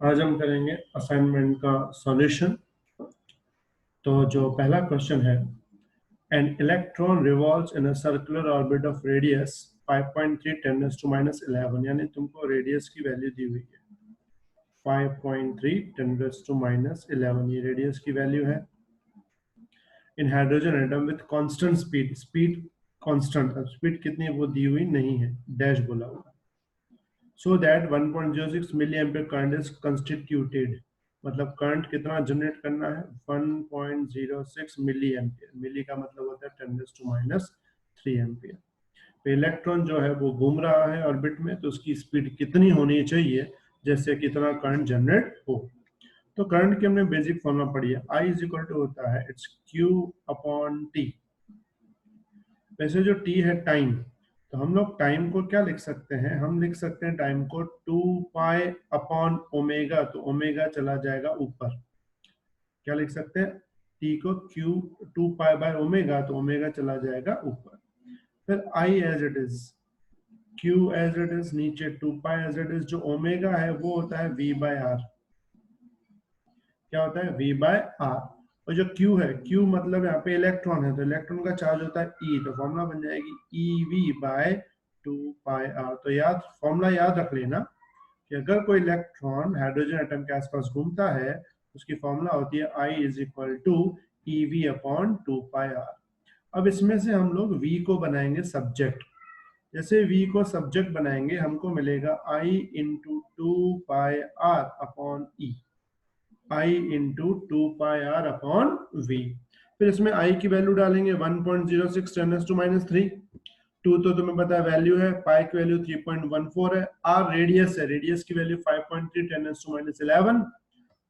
आज हम करेंगे असाइनमेंट का सॉल्यूशन। तो जो पहला क्वेश्चन है, an electron revolves in a circular orbit of radius 5.3 10⁻11, यानी तुमको रेडियस की वैल्यू दी हुई है 5.3 10⁻11, ये रेडियस की वैल्यू है। In hydrogen atom with constant speed, speed constant, अब स्पीड कितनी है वो दी हुई नहीं है, डैश बोला हुआ। So that 1.06 milli ampere current is constituted, मतलब करंट कितना जनरेट करना है 1.06 मिली एम्पियर। मिली का मतलब होता है 10⁻³ एम्पियर। तो इलेक्ट्रॉन जो है वो घूम रहा है ऑर्बिट में, तो उसकी स्पीड कितनी होनी चाहिए जैसे कितना करंट जनरेट हो। तो करंट की हमने बेसिक फॉर्मूला पढ़ी है, I इज इक्वल टू होता है इट्स Q अपॉन T। वैसे जो T है टाइम, तो हम लोग टाइम को क्या लिख सकते हैं, हम लिख सकते हैं टाइम को 2 पाई अपॉन ओमेगा, तो ओमेगा चला जाएगा ऊपर। क्या लिख सकते हैं, T को Q 2 पाई बाय ओमेगा, तो ओमेगा चला जाएगा ऊपर। फिर I as it is, Q as it is नीचे, 2 पाई एज इट इज, जो ओमेगा है वो होता है V बाय R। क्या होता है V बाय R। और जो Q है, Q मतलब यहाँ पे इलेक्ट्रॉन है, तो इलेक्ट्रॉन का चार्ज होता है E, तो फॉर्मूला बन जाएगी EV बाय 2 पाई R। तो याद, फॉर्मूला याद रख लेना कि अगर कोई इलेक्ट्रॉन हाइड्रोजन एटम के आसपास घूमता है, उसकी फॉर्मूला होती है I is equal to EV upon 2 pi R। अब इसमें से हम लोग V को बनाएंगे सब्जेक्ट। जैसे V को सब्जेक्ट बनाएंगे, हमको मिलेगा I into 2 pi R upon E, I into 2 pi R upon V। फिर इसमें I की वैल्यू डालेंगे 1.06 10⁻³ 2 तो तुम्हें पता है वैल्यू है, पाई की वैल्यू 3.14 है, R रेडियस है, रेडियस की वैल्यू 5.3 10⁻11,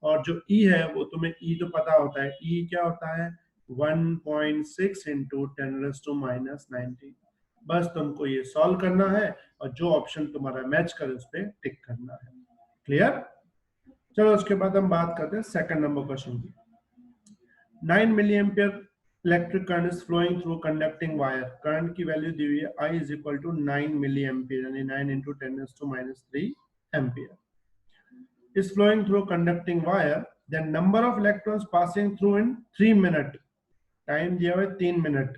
और जो E है वो तुम्हें E तो पता होता है, E क्या होता है 1.6 इंटू 10⁻19। बस तुमको ये सॉल्व करना है और जो ऑप्शन तुम्हारा मैच करे उस पर टिक करना है। क्लियर? चलो उसके बाद हम बात करते हैं सेकंड नंबर क्वेश्चन की। 9 milli ampere electric current is flowing through conducting wire. Current की वैल्यू दी हुई है I is equal to 9 milli ampere, यानी 9 into 10⁻³ ampere is flowing through conducting wire. Then number of electrons passing through in 3 minute. Time दिया हुआ है 3 minute,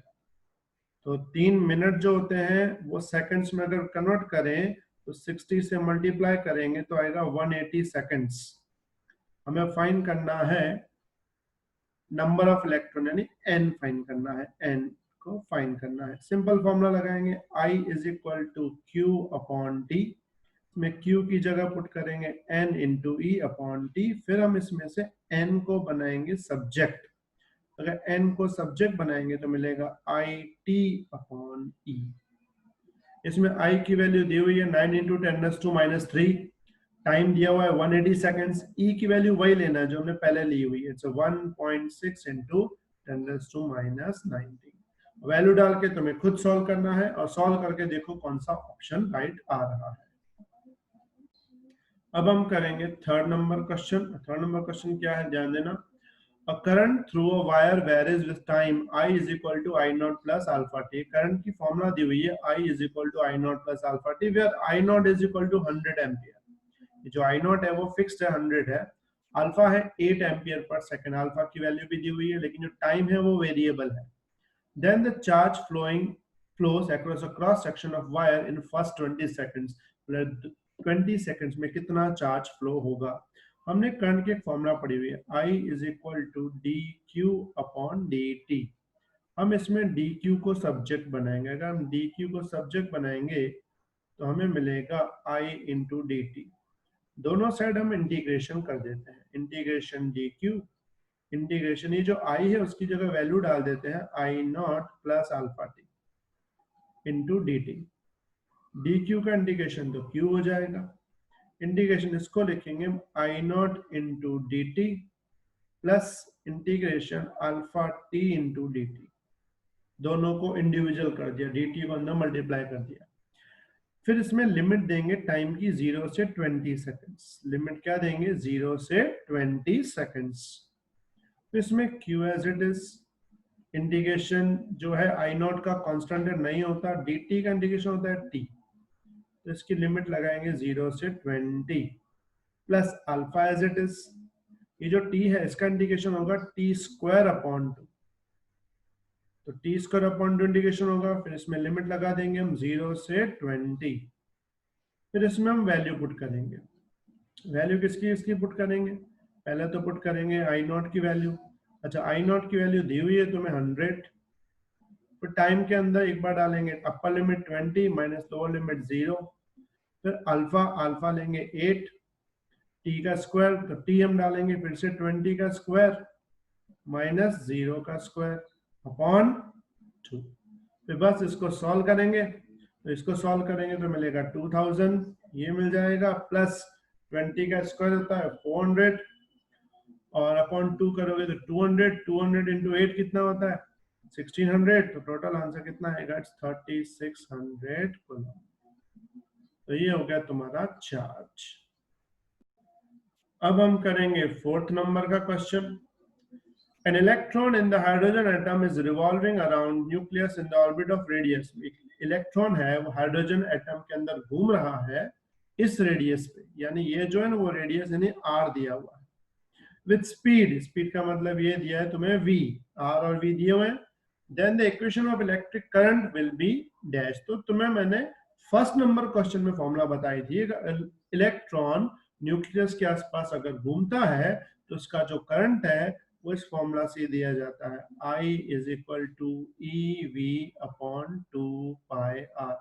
तो 3 minute जो होते हैं वो सेकंड्स में अगर कन्वर्ट करें तो 60 से मल्टीप्लाई करेंगे तो आएगा 180 सेकंड्स। हमें फाइंड करना है नंबर ऑफ इलेक्ट्रॉन, यानी n फाइंड करना है, n को फाइंड करना है। सिंपल फॉर्मूला लगाएंगे, I is equal to Q upon T। इसमें Q की जगह पुट करेंगे n into E upon T। फिर हम इसमें से n को बनाएंगे सब्जेक्ट। अगर n को सब्जेक्ट बनाएंगे तो मिलेगा IT अपॉन E। इसमें I की वैल्यू दी हुई है 9 इंटू 10⁻³ टाइम दिया हुआ है 180 सेकंड्स। E की वैल्यू वही लेना है जो हमने पहले ली हुई है, 1.6 इंटू 10⁻19। वैल्यू डाल के तुम्हें खुद सॉल्व करना है और सॉल्व करके देखो कौन सा ऑप्शन राइट आ रहा है। अब हम करेंगे third number question. Third number question क्या है, ध्यान देना। A current through a wire varies with time. I is equal to I naught plus alpha t. Current की फॉर्मूला दी हुई है I is equal to I naught plus alpha t, where I naught is equal to 100 ampere. जो I naught है वो fixed है, 100 है। Alpha है 8 ampere per second, alpha की वैल्यू भी दी हुई है, लेकिन जो टाइम है वो वेरिएबल है। Then the charge flows across a cross section of wire in first 20 seconds. 20 seconds में कितना चार्ज फ्लो होगा। हमने करंट की एक फॉर्मूला पढ़ी हुई है, I is equal to dq upon dt। हम इसमें dq को सब्जेक्ट बनाएंगे। अगर हम dq को सब्जेक्ट बनाएंगे तो हमें मिलेगा I इंटू dt। दोनों साइड हम इंटीग्रेशन कर देते हैं, इंटीग्रेशन dq इंटीग्रेशन, ये जो I है उसकी जगह वैल्यू डाल देते हैं I not plus alpha T into D T. D Q का इंटीग्रेशन तो Q हो जाएगा, इंटीग्रेशन इसको लिखेंगे I not into D T plus integration alpha T into D T. दोनों को इंडिविजुअल कर दिया, डी टी को अंदर मल्टीप्लाई कर दिया। फिर इसमें लिमिट देंगे टाइम की 0 से 20 सेकंड्स। लिमिट क्या देंगे, 0 से 20 सेकंड्स। इसमें Q as it is, integration जो है I नॉट का कांस्टेंट नहीं होता, dt का इंटीग्रेशन होता है t, तो इसकी लिमिट लगाएंगे 0 से 20। Plus alpha as it is. ये जो टी है इसका इंडिकेशन होगा टी स्क्वायर अपॉन 2, तो टी स्क्वायर अपॉन 2 इंडिकेशन होगा। फिर इसमें लिमिट लगा देंगे हम 0 से 20। फिर इसमें हम वैल्यू पुट करेंगे। वैल्यू किसकी इसकी पुट करेंगे? पहले तो पुट करेंगे आई नॉट की वैल्यू। अच्छा, आई नॉट की वैल्यू दी हुई है तुम्हें 100। फिर टाइम के अंदर एक बार डालेंगे upper limit 20 minus lower limit 0। फिर अल्फा अल्फा लेंगे 8, टी का स्क्वायर तो टी हम डालेंगे फिर से 20 का स्क्वायर माइनस 0 का स्क्वायर अपॉन 2। फिर बस इसको सॉल्व करेंगे, तो इसको सॉल्व करेंगे तो मिलेगा 2000, ये मिल जाएगा, प्लस 20 का स्क्वायर होता है 400 और अपॉन 2 करोगे तो 200, 200 इंटू 8 कितना होता है 1600। तो टोटल आंसर कितना आएगा 3600 कूलम। तो ये हो गया तुम्हारा चार्ज। अब हम करेंगे 4th नंबर का question. An electron in the hydrogen atom is revolving around nucleus in the orbit of radius. Electron है वो हाइड्रोजन एटम के अंदर घूम रहा है इस रेडियस पे, यानी ये जो है ना वो रेडियस यानी r दिया हुआ है। विथ स्पीड, स्पीड का मतलब ये दिया है तुम्हें v, r और v दिए हुए हैं। Then the equation of electric current will be dash. तो तुम्हें मैंने फर्स्ट नंबर क्वेश्चन में फॉर्मूला बताई थी, इलेक्ट्रॉन न्यूक्लियस के आसपास अगर घूमता है तो उसका जो करंट है वो इस फॉर्मूला से दिया जाता है, I is equal to EV upon 2πr।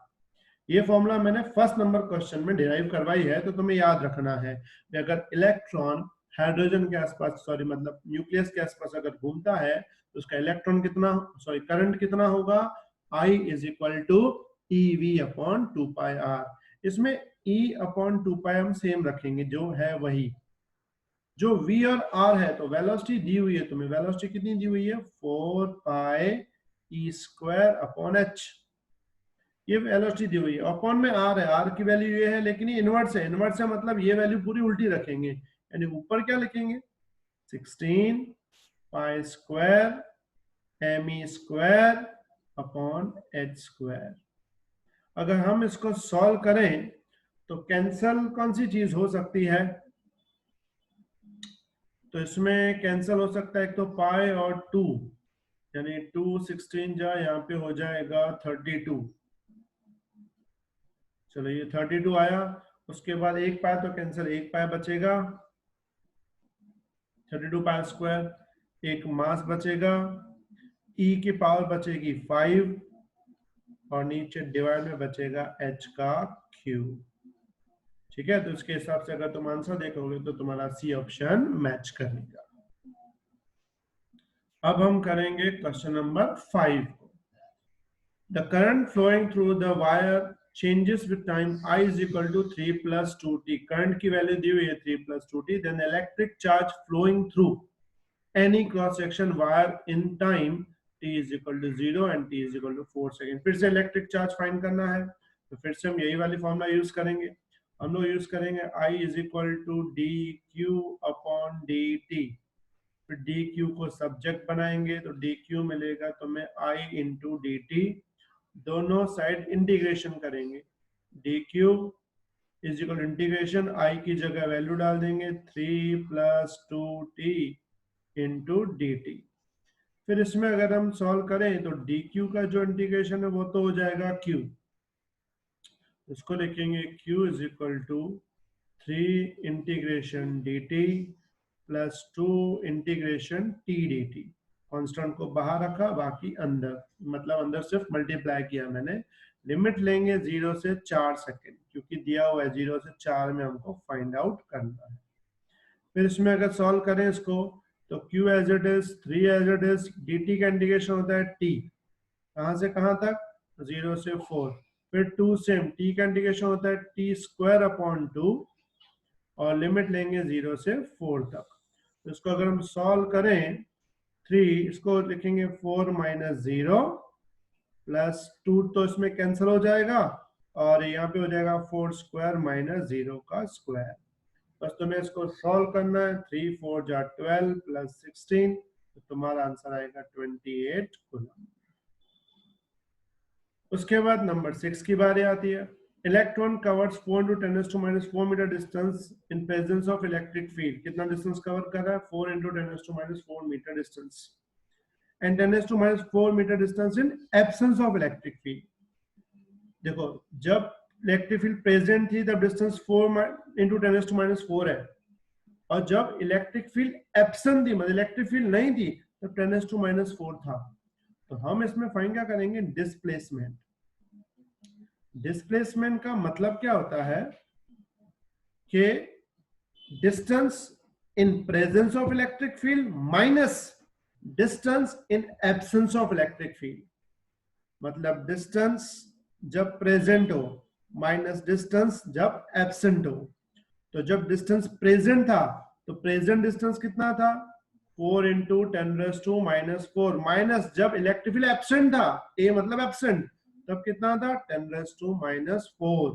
ये फॉर्मूला मैंने फर्स्ट नंबर क्वेश्चन में डिराइव करवाई है, तो तुम्हें याद रखना है कि अगर इलेक्ट्रॉन हाइड्रोजन के आसपास मतलब न्यूक्लियस के आसपास अगर घूमता है तो उसका इलेक्ट्रॉन कितना करंट कितना होगा, I is equal to EV upon 2πr। इसमें E अपॉन 2π हम सेम रखेंगे, जो है वही। जो v और r है तो वेलोसिटी दी हुई है तुम्हें, वेलोसिटी कितनी दी हुई है 4πe स्क्वायर अपॉन h। ये वेलोसिटी दी हुई है, अपॉन में r है, r की वैल्यू ये है, लेकिन ये इनवर्स है। इनवर्स है मतलब ये वैल्यू पूरी उल्टी रखेंगे, यानी ऊपर क्या लिखेंगे 16 pi square me square upon h square. अगर हम इसको सॉल्व करें तो कैंसल कौन सी चीज हो सकती है, तो इसमें कैंसल हो सकता है एक तो पाई और 2, यानी 2 16 जा यहाँ पे हो जाएगा 32। चलो ये 32 आया, उसके बाद एक पाई तो कैंसल, एक पाई बचेगा 32 पाई स्क्वायर, एक मास बचेगा, e की पावर बचेगी 5 और नीचे डिवाइड में बचेगा h का क्यूब। ठीक है, तो इसके हिसाब से अगर तुम आंसर देखोगे तो तुम्हारा सी ऑप्शन मैच करेगा। अब हम करेंगे क्वेश्चन नंबर 5 को। The current flowing through the wire changes with time, I is equal to 3 plus 2t। Current की वैल्यू दी हुई है 3 plus 2t। then electric charge flowing through any cross section wire in time t is equal to 0 and t is equal to 4 second. फिर से electric charge find करना है, तो फिर से हम यही वाली फॉर्मूला यूज करेंगे। हम लोग यूज करेंगे I is equal to dq upon dt। फिर dq को सब्जेक्ट बनाएंगे तो dq मिलेगा तुम्हें I इंटू dt। दोनों साइड इंटीग्रेशन करेंगे, dq is equal integration I की जगह वैल्यू डाल देंगे 3 plus 2t इंटू dt। फिर इसमें अगर हम सॉल्व करें तो dq का जो इंटीग्रेशन है वो तो हो जाएगा q, इसको लिखेंगे q is equal to 3 integration dt plus 2 integration t dt। Constant को बाहर रखा, बाकी अंदर, मतलब अंदर सिर्फ मल्टीप्लाई किया मैंने। लिमिट लेंगे 0 से 4 सेकेंड, क्योंकि दिया हुआ है 0 से 4 में हमको फाइंड आउट करना है। फिर इसमें अगर सॉल्व करें इसको तो q as it is, 3 as it is, dt का इंडिकेशन होता है t, कहां से कहां तक 0 से 4। फिर 2 सेम, t का इंडिकेशन होता है t स्क्वायर अपॉन 2 और लिमिट लेंगे 0 से 4 तक। तो इसको अगर हम सॉल्व करें 3, इसको लिखेंगे 4 माइनस 0 प्लस 2, तो इसमें कैंसिल हो जाएगा और यहाँ पे हो जाएगा 4 स्क्वायर माइनस 0 का स्क्वायर। बस तुम्हें इसको सॉल्व करना है, 3 4 जा 12 प्लस 16, तो तुम्हारा आंसर आएगा 28 कूलम। उसके बाद नंबर 6 की बारी आती है। Electron covers 4 into 10 raised to minus 4 meter distance in presence of electric field. कितना डिस्टेंस कवर कर रहा है? 4 into 10 raised to minus 4 meter distance. And 10 raised to minus 4 meter distance in absence of electric field. देखो, जब electric field present थी तब distance 4 into 10 raised to minus 4 है, और जब इलेक्ट्रिक फील्ड एब्सेंट थी, मतलब इलेक्ट्रिक फील्ड नहीं थी, तब 10 raised to minus 4 था. तो हम इसमें फाइंड क्या करेंगे? डिस्प्लेसमेंट. डिस्प्लेसमेंट का मतलब क्या होता है कि distance in presence of electric field minus distance in absence of electric field. मतलब डिस्टेंस जब प्रेजेंट हो माइनस डिस्टेंस जब एब्सेंट हो. तो जब डिस्टेंस प्रेजेंट था तो प्रेजेंट डिस्टेंस कितना था? 4 into 10 raised to minus 4 minus जब इलेक्ट्रिक फील्ड एब्सेंट था, ए मतलब एब्सेंट, तब कितना था? 10 raised to minus 4.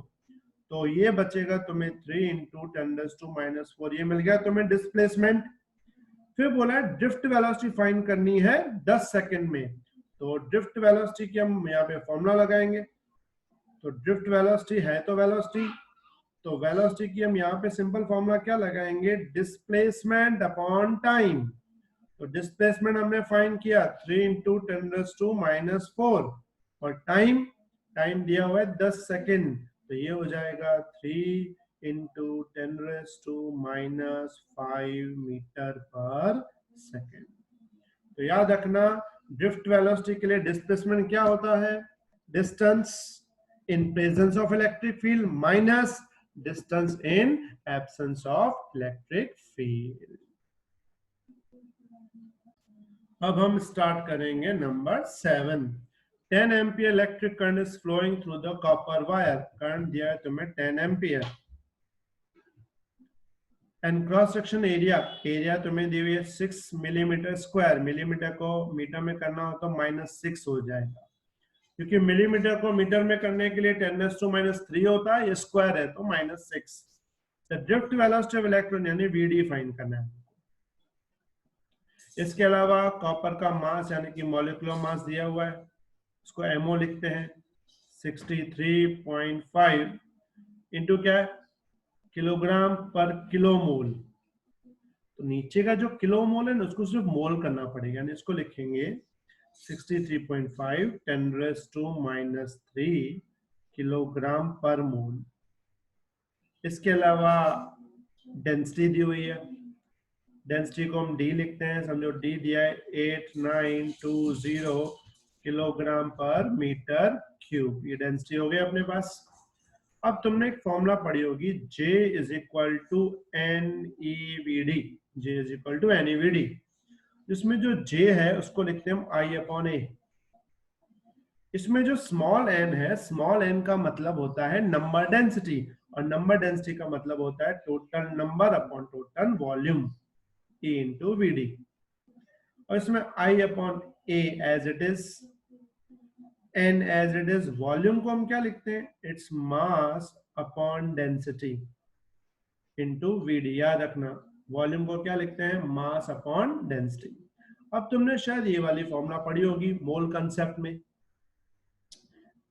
तो ये बचेगा तुम्हें 3 into 10 raised to minus 4. ये मिल गया तुम्हें डिस्प्लेसमेंट. फिर बोला है ड्रिफ्ट वेलोसिटी फाइंड करनी है 10 सेकंड में. तो ड्रिफ्ट वेलोसिटी की हम यहाँ पे फॉर्मूला लगाएंगे. तो ड्रिफ्ट वेलोसिटी है तो वेलोसिटी, तो वेलोसिटी की हम यहाँ पे सिंपल फॉर्मूला क्या लगाएंगे? Displacement upon time. तो डिस्प्लेसमेंट हमने फाइंड किया 3 into 10 raised to minus 4, और टाइम दिया हुआ है 10 सेकेंड. तो ये हो जाएगा 3 into 10 raised to minus 5 metre पर सेकेंड. तो याद रखना ड्रिफ्ट वेलोसिटी के लिए डिस्प्लेसमेंट क्या होता है? Distance in presence of electric field minus distance in absence of electric field. अब हम स्टार्ट करेंगे number 7. 10 ampere electric current is flowing through the copper wire. Current दिया है तुम्हें 10 ampere. And cross section area तुम्हें दी हुई है 6 मिलीमीटर स्क्वायर. मिलीमीटर को मीटर में करना हो तो -6 हो जाएगा, क्योंकि मिलीमीटर को मीटर में करने के लिए 10 raised to minus 3 होता है, ये स्क्वायर है तो -6. The drift velocity of electron यानी वीडी फाइंड करना है. इसके अलावा कॉपर का मास यानी कि मॉलिक्यूलर मास दिया हुआ है, इसको एमओ लिखते हैं 63.5 इंटू क्या है? किलोग्राम पर किलो मोल. तो नीचे का जो किलो मोल है ना उसको सिर्फ मोल करना पड़ेगा, यानी इसको लिखेंगे 63.5 10 raised to minus 3 किलोग्राम पर मोल. इसके अलावा डेंसिटी दी हुई है, डेंसिटी को हम डी लिखते हैं. समझो डी दिया है 8920 किलोग्राम पर मीटर क्यूब. ये डेंसिटी हो गया अपने पास. अब तुमने एक फॉर्मूला पढ़ी होगी J is equal to NeVD. J is equal to NeVD, जिसमें जो J है उसको लिखते हैं हम I/A. इसमें जो स्मॉल n है, स्मॉल n का मतलब होता है नंबर डेंसिटी, और नंबर डेंसिटी का मतलब होता है total number upon total volume, E into VD. और इसमें I/A as it is, N as it is. Volume को हम क्या लिखते हैं? It's mass upon density into VD. याद रखना वॉल्यूम को क्या लिखते हैं? Mass upon density. अब तुमने शायद ये वाली फॉर्मूला पढ़ी होगी मोल कंसेप्ट में.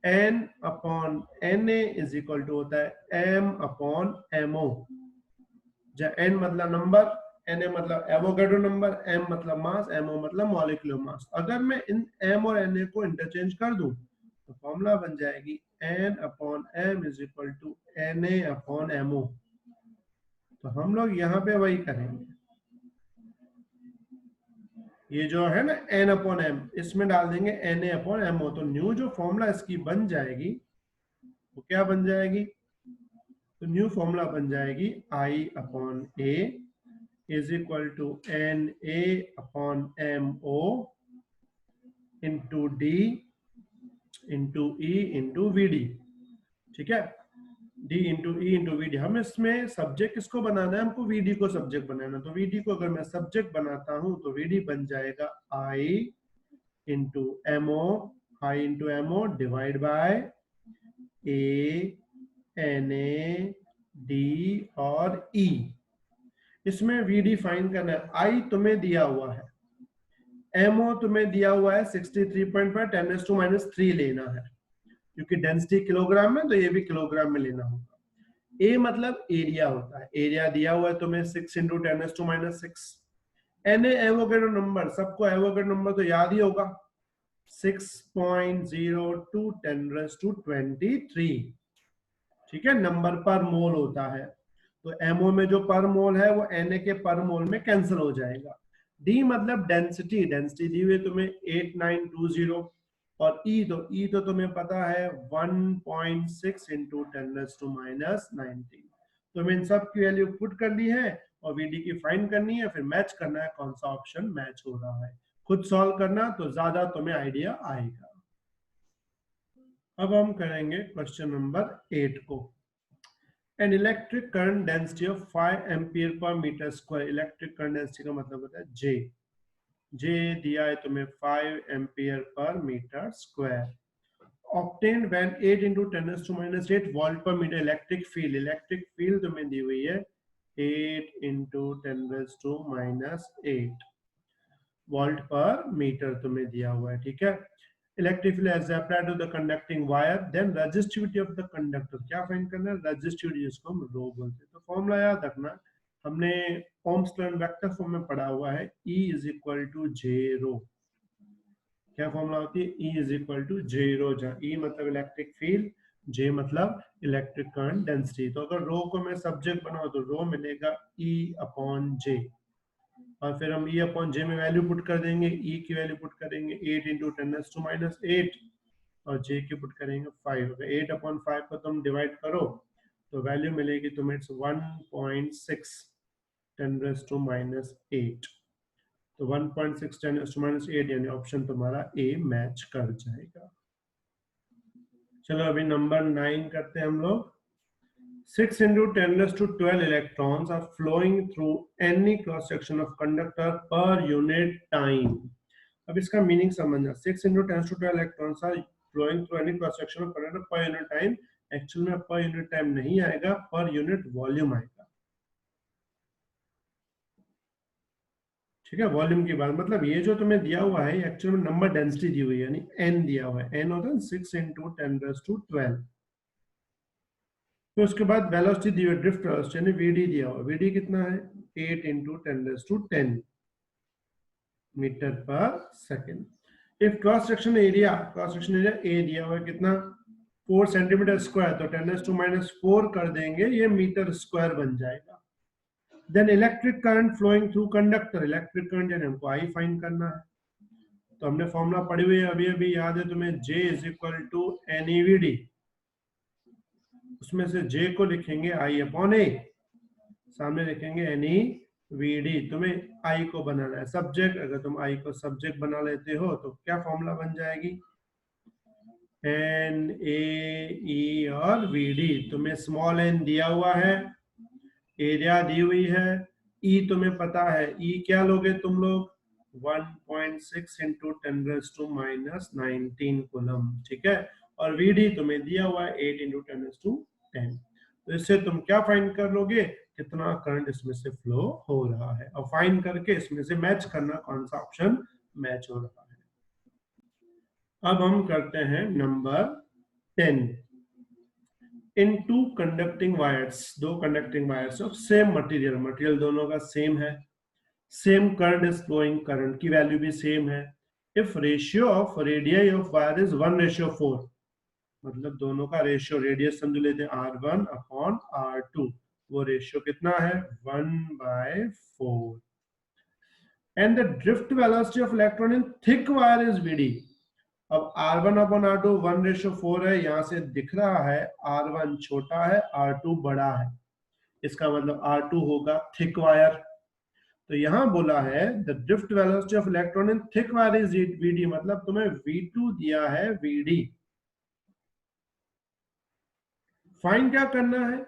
N upon Na is equal to होता है M अपॉन MO. जहाँ N मतलब नंबर, Na मतलब एवोगाड्रो नंबर, M मतलब मास, MO मतलब मॉलिक्यूलर मास. अगर मैं इन M और Na को इंटरचेंज कर दूं तो फॉर्मूला बन जाएगी N upon M is equal to Na upon MO. तो हम लोग यहाँ पे वही करेंगे. ये जो है ना N अपॉन M, इसमें डाल देंगे Na अपॉन MO. तो न्यू जो फॉर्मूला इसकी बन जाएगी वो क्या बन जाएगी? तो न्यू फॉर्मूला बन जाएगी I upon A is equal to Na upon MO into D into E into VD. ठीक है, D into E into VD. हम इसमें सब्जेक्ट किसको बनाना है? हमको VD को सब्जेक्ट बनाना. तो VD को अगर मैं सब्जेक्ट बनाता हूं तो VD बन जाएगा I into MO, I into MO divide by A, Na, D और E. इसमें VD फाइंड करना है. I तुम्हें दिया हुआ है, MO तुम्हें दिया हुआ है 63.5 10 raised to minus 3 लेना है. क्योंकि डेंसिटी किलोग्राम में, तो ये भी किलोग्राम में लेना होगा। ए मतलब एरिया होता है, एरिया दिया हुआ है तुम्हें 6 इंटू 10⁻⁻6। एन एवोगैड्रो नंबर, सबको एवोगैड्रो नंबर तो याद ही होगा, 6.02 10⁻23। ठीक है, नंबर पर मोल होता है, तो एमओ में जो पर मोल है वो एन के पर मोल में कैंसिल हो जाएगा। डी मतलब डेंसिटी, डेंसिटी दी हुई तुम्हें 8920, और ई तो तुम्हें पता है 1.6 इंटू 10⁻⁻19। तुम्हें इन सब की वैल्यू पुट करनी है और वीडी की फाइंड करनी है, फिर मैच करना है कौन सा ऑप्शन मैच हो रहा है। खुद सॉल्व करना तो ज्यादा तुम्हें आइडिया आएगा। अब हम करेंगे क्वेश्चन नंबर 8 को। An electric current density of 5 ampere per meter square, electric current density का मतलब होता है J। J दिया है तुम्हें 5 ampere per metre square. Obtained when 8 into 10⁻⁸ volt per metre. Electric field तुम्हें दी हुई है 8 into 10⁻⁸ वोल्ट पर मीटर तुम्हें दिया हुआ है। ठीक है, electric field as applied to the conducting wire, then resistivity of the conductor. क्या फाइंड करना है? रेजिस्टिविटी, जिसको हम रो बोलते हैं। तो फॉर्मूला याद रखना, हमने ओम्स लॉ वेक्टर फॉर्म में पढ़ा हुआ है, E इज इक्वल टू जे रो। क्या फॉर्मूला होती है? E इज इक्वल टू जे रो, जहाँ E मतलब इलेक्ट्रिक फील्ड, J मतलब इलेक्ट्रिक करंट डेंसिटी। तो अगर रो को मैं सब्जेक्ट बनाऊं तो रो मिलेगा E अपॉन जे, और फिर हम E अपॉन जे में वैल्यू पुट कर देंगे। E की वैल्यू पुट करेंगे 8 इंटू 10⁻⁸, और J की पुट करेंगे 5। अगर 8 अपॉन 5 को तुम डिवाइड करो तो वैल्यू मिलेगी तुम्हें 1.6 10⁻⁸। तो 1.6 10⁻⁸, यानी ऑप्शन तुम्हारा ए मैच कर जाएगा। चलो अभी नंबर 9 करते हैं हम लोग। 6 into 10⁻12 electrons are flowing through any cross section of conductor per unit time. अब इसका मीनिंग समझना। 6 into 10⁻12 electrons are flowing through any cross section of conductor per unit time। Actual में पर यूनिट टाइम नहीं आएगा, per unit volume आएगा। ठीक है, volume की बात मतलब ये जो तुम्हें दिया हुआ है एक्चुअल में नंबर डेंसिटी दी हुई है, यानी एन दिया हुआ है। एन होता है 6 into 10⁻12। तो उसके बाद वेलोसिटी दी हुई है, ड्रिफ्ट वेलोसिटी यानी वीडी दिया हुआ है। वीडी कितना है? 8 into 10⁻10 मीटर पर second. If cross section area A दिया हुआ है कितना? 4 सेंटीमीटर स्क्वायर, तो 10⁻⁻4 कर देंगे, ये मीटर स्क्वायर बन जाएगा। Then electric current flowing through conductor, electric current यानी हमको आई फाइंड करना है। तो हमने फॉर्मूला पढ़ी हुई है, अभी अभी याद है तुम्हें, J is equal to NEVD। उसमें से J को लिखेंगे I अपॉन A, सामने लिखेंगे NEVD। तुम्हें I को बनाना है सब्जेक्ट। अगर तुम I को सब्जेक्ट बना लेते हो तो क्या फॉर्मूला बन जाएगी? NAE और VD। तुम्हें स्मॉल n दिया हुआ है, एरिया दी हुई है, E तुम्हें पता है, E क्या लोगे तुम लोग? 1.6 इंटू 10⁻⁻19 कूलम। ठीक है, और VD तुम्हें दिया हुआ है 8 इंटू 10⁻10। तो इससे तुम क्या फाइंड कर लोगे? कितना करंट इसमें से फ्लो हो रहा है, और फाइंड करके इसमें से मैच करना कौन सा ऑप्शन मैच हो रहा है। अब हम करते हैं number 10। In two conducting wires, दो conducting wires of same material, material दोनों का सेम है, same current is flowing, current की वैल्यू भी सेम है। If ratio of radius of wire is 1:4, मतलब दोनों का रेशियो, रेडियस समझ लेते हैं R1 अपॉन R2, वो रेशियो कितना है? 1/4। And the drift velocity of electron in thick wire is VD। अब R1 अपॉन R2 1:4 है, यहां से दिख रहा है R1 छोटा है, R2 बड़ा है, इसका मतलब R2 होगा थिक वायर। तो यहां बोला है the drift velocity of electron in thick wire is VD, मतलब तुम्हें V2 दिया है VD। फाइंड क्या करना है?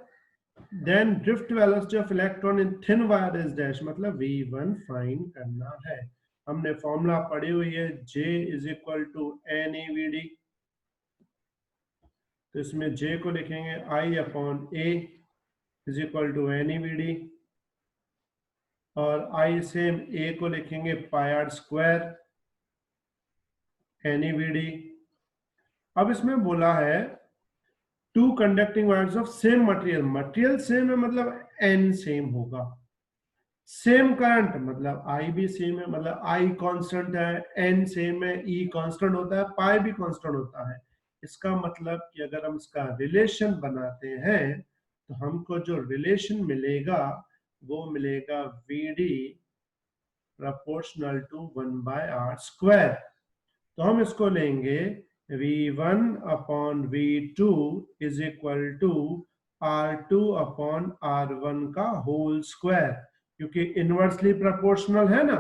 Then drift velocity of electron in thin wire is dash, मतलब V1 फाइंड करना है। हमने फॉर्मूला पढ़ी हुई है, J is equal to NEVD। तो इसमें J को लिखेंगे I upon A is equal to NEVD, और I सेम A को लिखेंगे पाई R स्क्वायर NEVD, अब इसमें बोला है two conducting wires of same material, material same है मतलब एन सेम होगा, सेम करंट मतलब आई भी सेम है, मतलब आई कांस्टेंट है, एन सेम है, ई कांस्टेंट होता है, पाई भी कांस्टेंट होता है। इसका मतलब कि अगर हम इसका रिलेशन बनाते हैं तो हमको जो रिलेशन मिलेगा वो मिलेगा we D proportional to 1/r²। तो हम इसको लेंगे V1 upon V2 is equal to R2 upon R1 का होल स्क्वायर, क्योंकि इनवर्सली प्रोपोर्शनल है ना,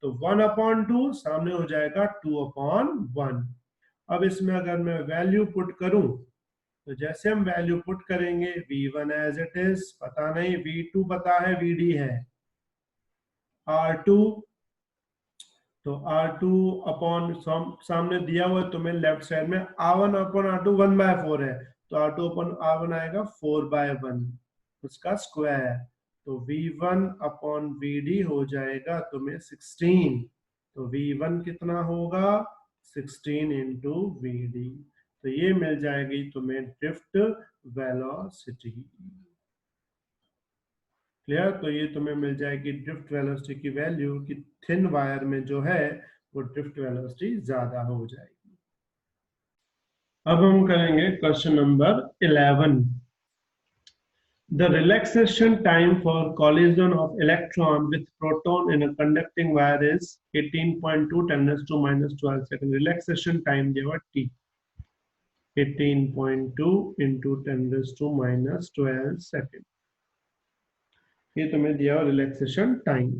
तो 1/2 सामने हो जाएगा 2/1। अब इसमें अगर मैं वैल्यू पुट करूं तो जैसे हम वैल्यू पुट करेंगे V1 एज इट इज पता नहीं, V2 पता है, VD है, R2 तो R2 अपॉन सामने दिया हुआ है तुम्हें लेफ्ट साइड में R1 अपॉन R2 1/4 है, तो R2 अपॉन R1 आएगा 4/1 उसका स्क्वायर, तो V1 अपॉन VD हो जाएगा तुम्हें 16, तो V1 कितना होगा 16 इंटू VD, तो ये मिल जाएगी तुम्हें ड्रिफ्ट वेलोसिटी। क्लियर, तो ये तुम्हें मिल जाएगी ड्रिफ्ट वेलोसिटी की वैल्यू कि थिन वायर में जो है वो ड्रिफ्ट वेलोसिटी ज्यादा हो जाएगी। अब हम करेंगे question number 11। The relaxation time for collision of electron with proton in a conducting wire is 18.2 10⁻⁻12 second. Relaxation time दिया हुआ T 18.2 into 10⁻⁻12 second, ये तुम्हें दिया हुआ रिलैक्सेशन टाइम।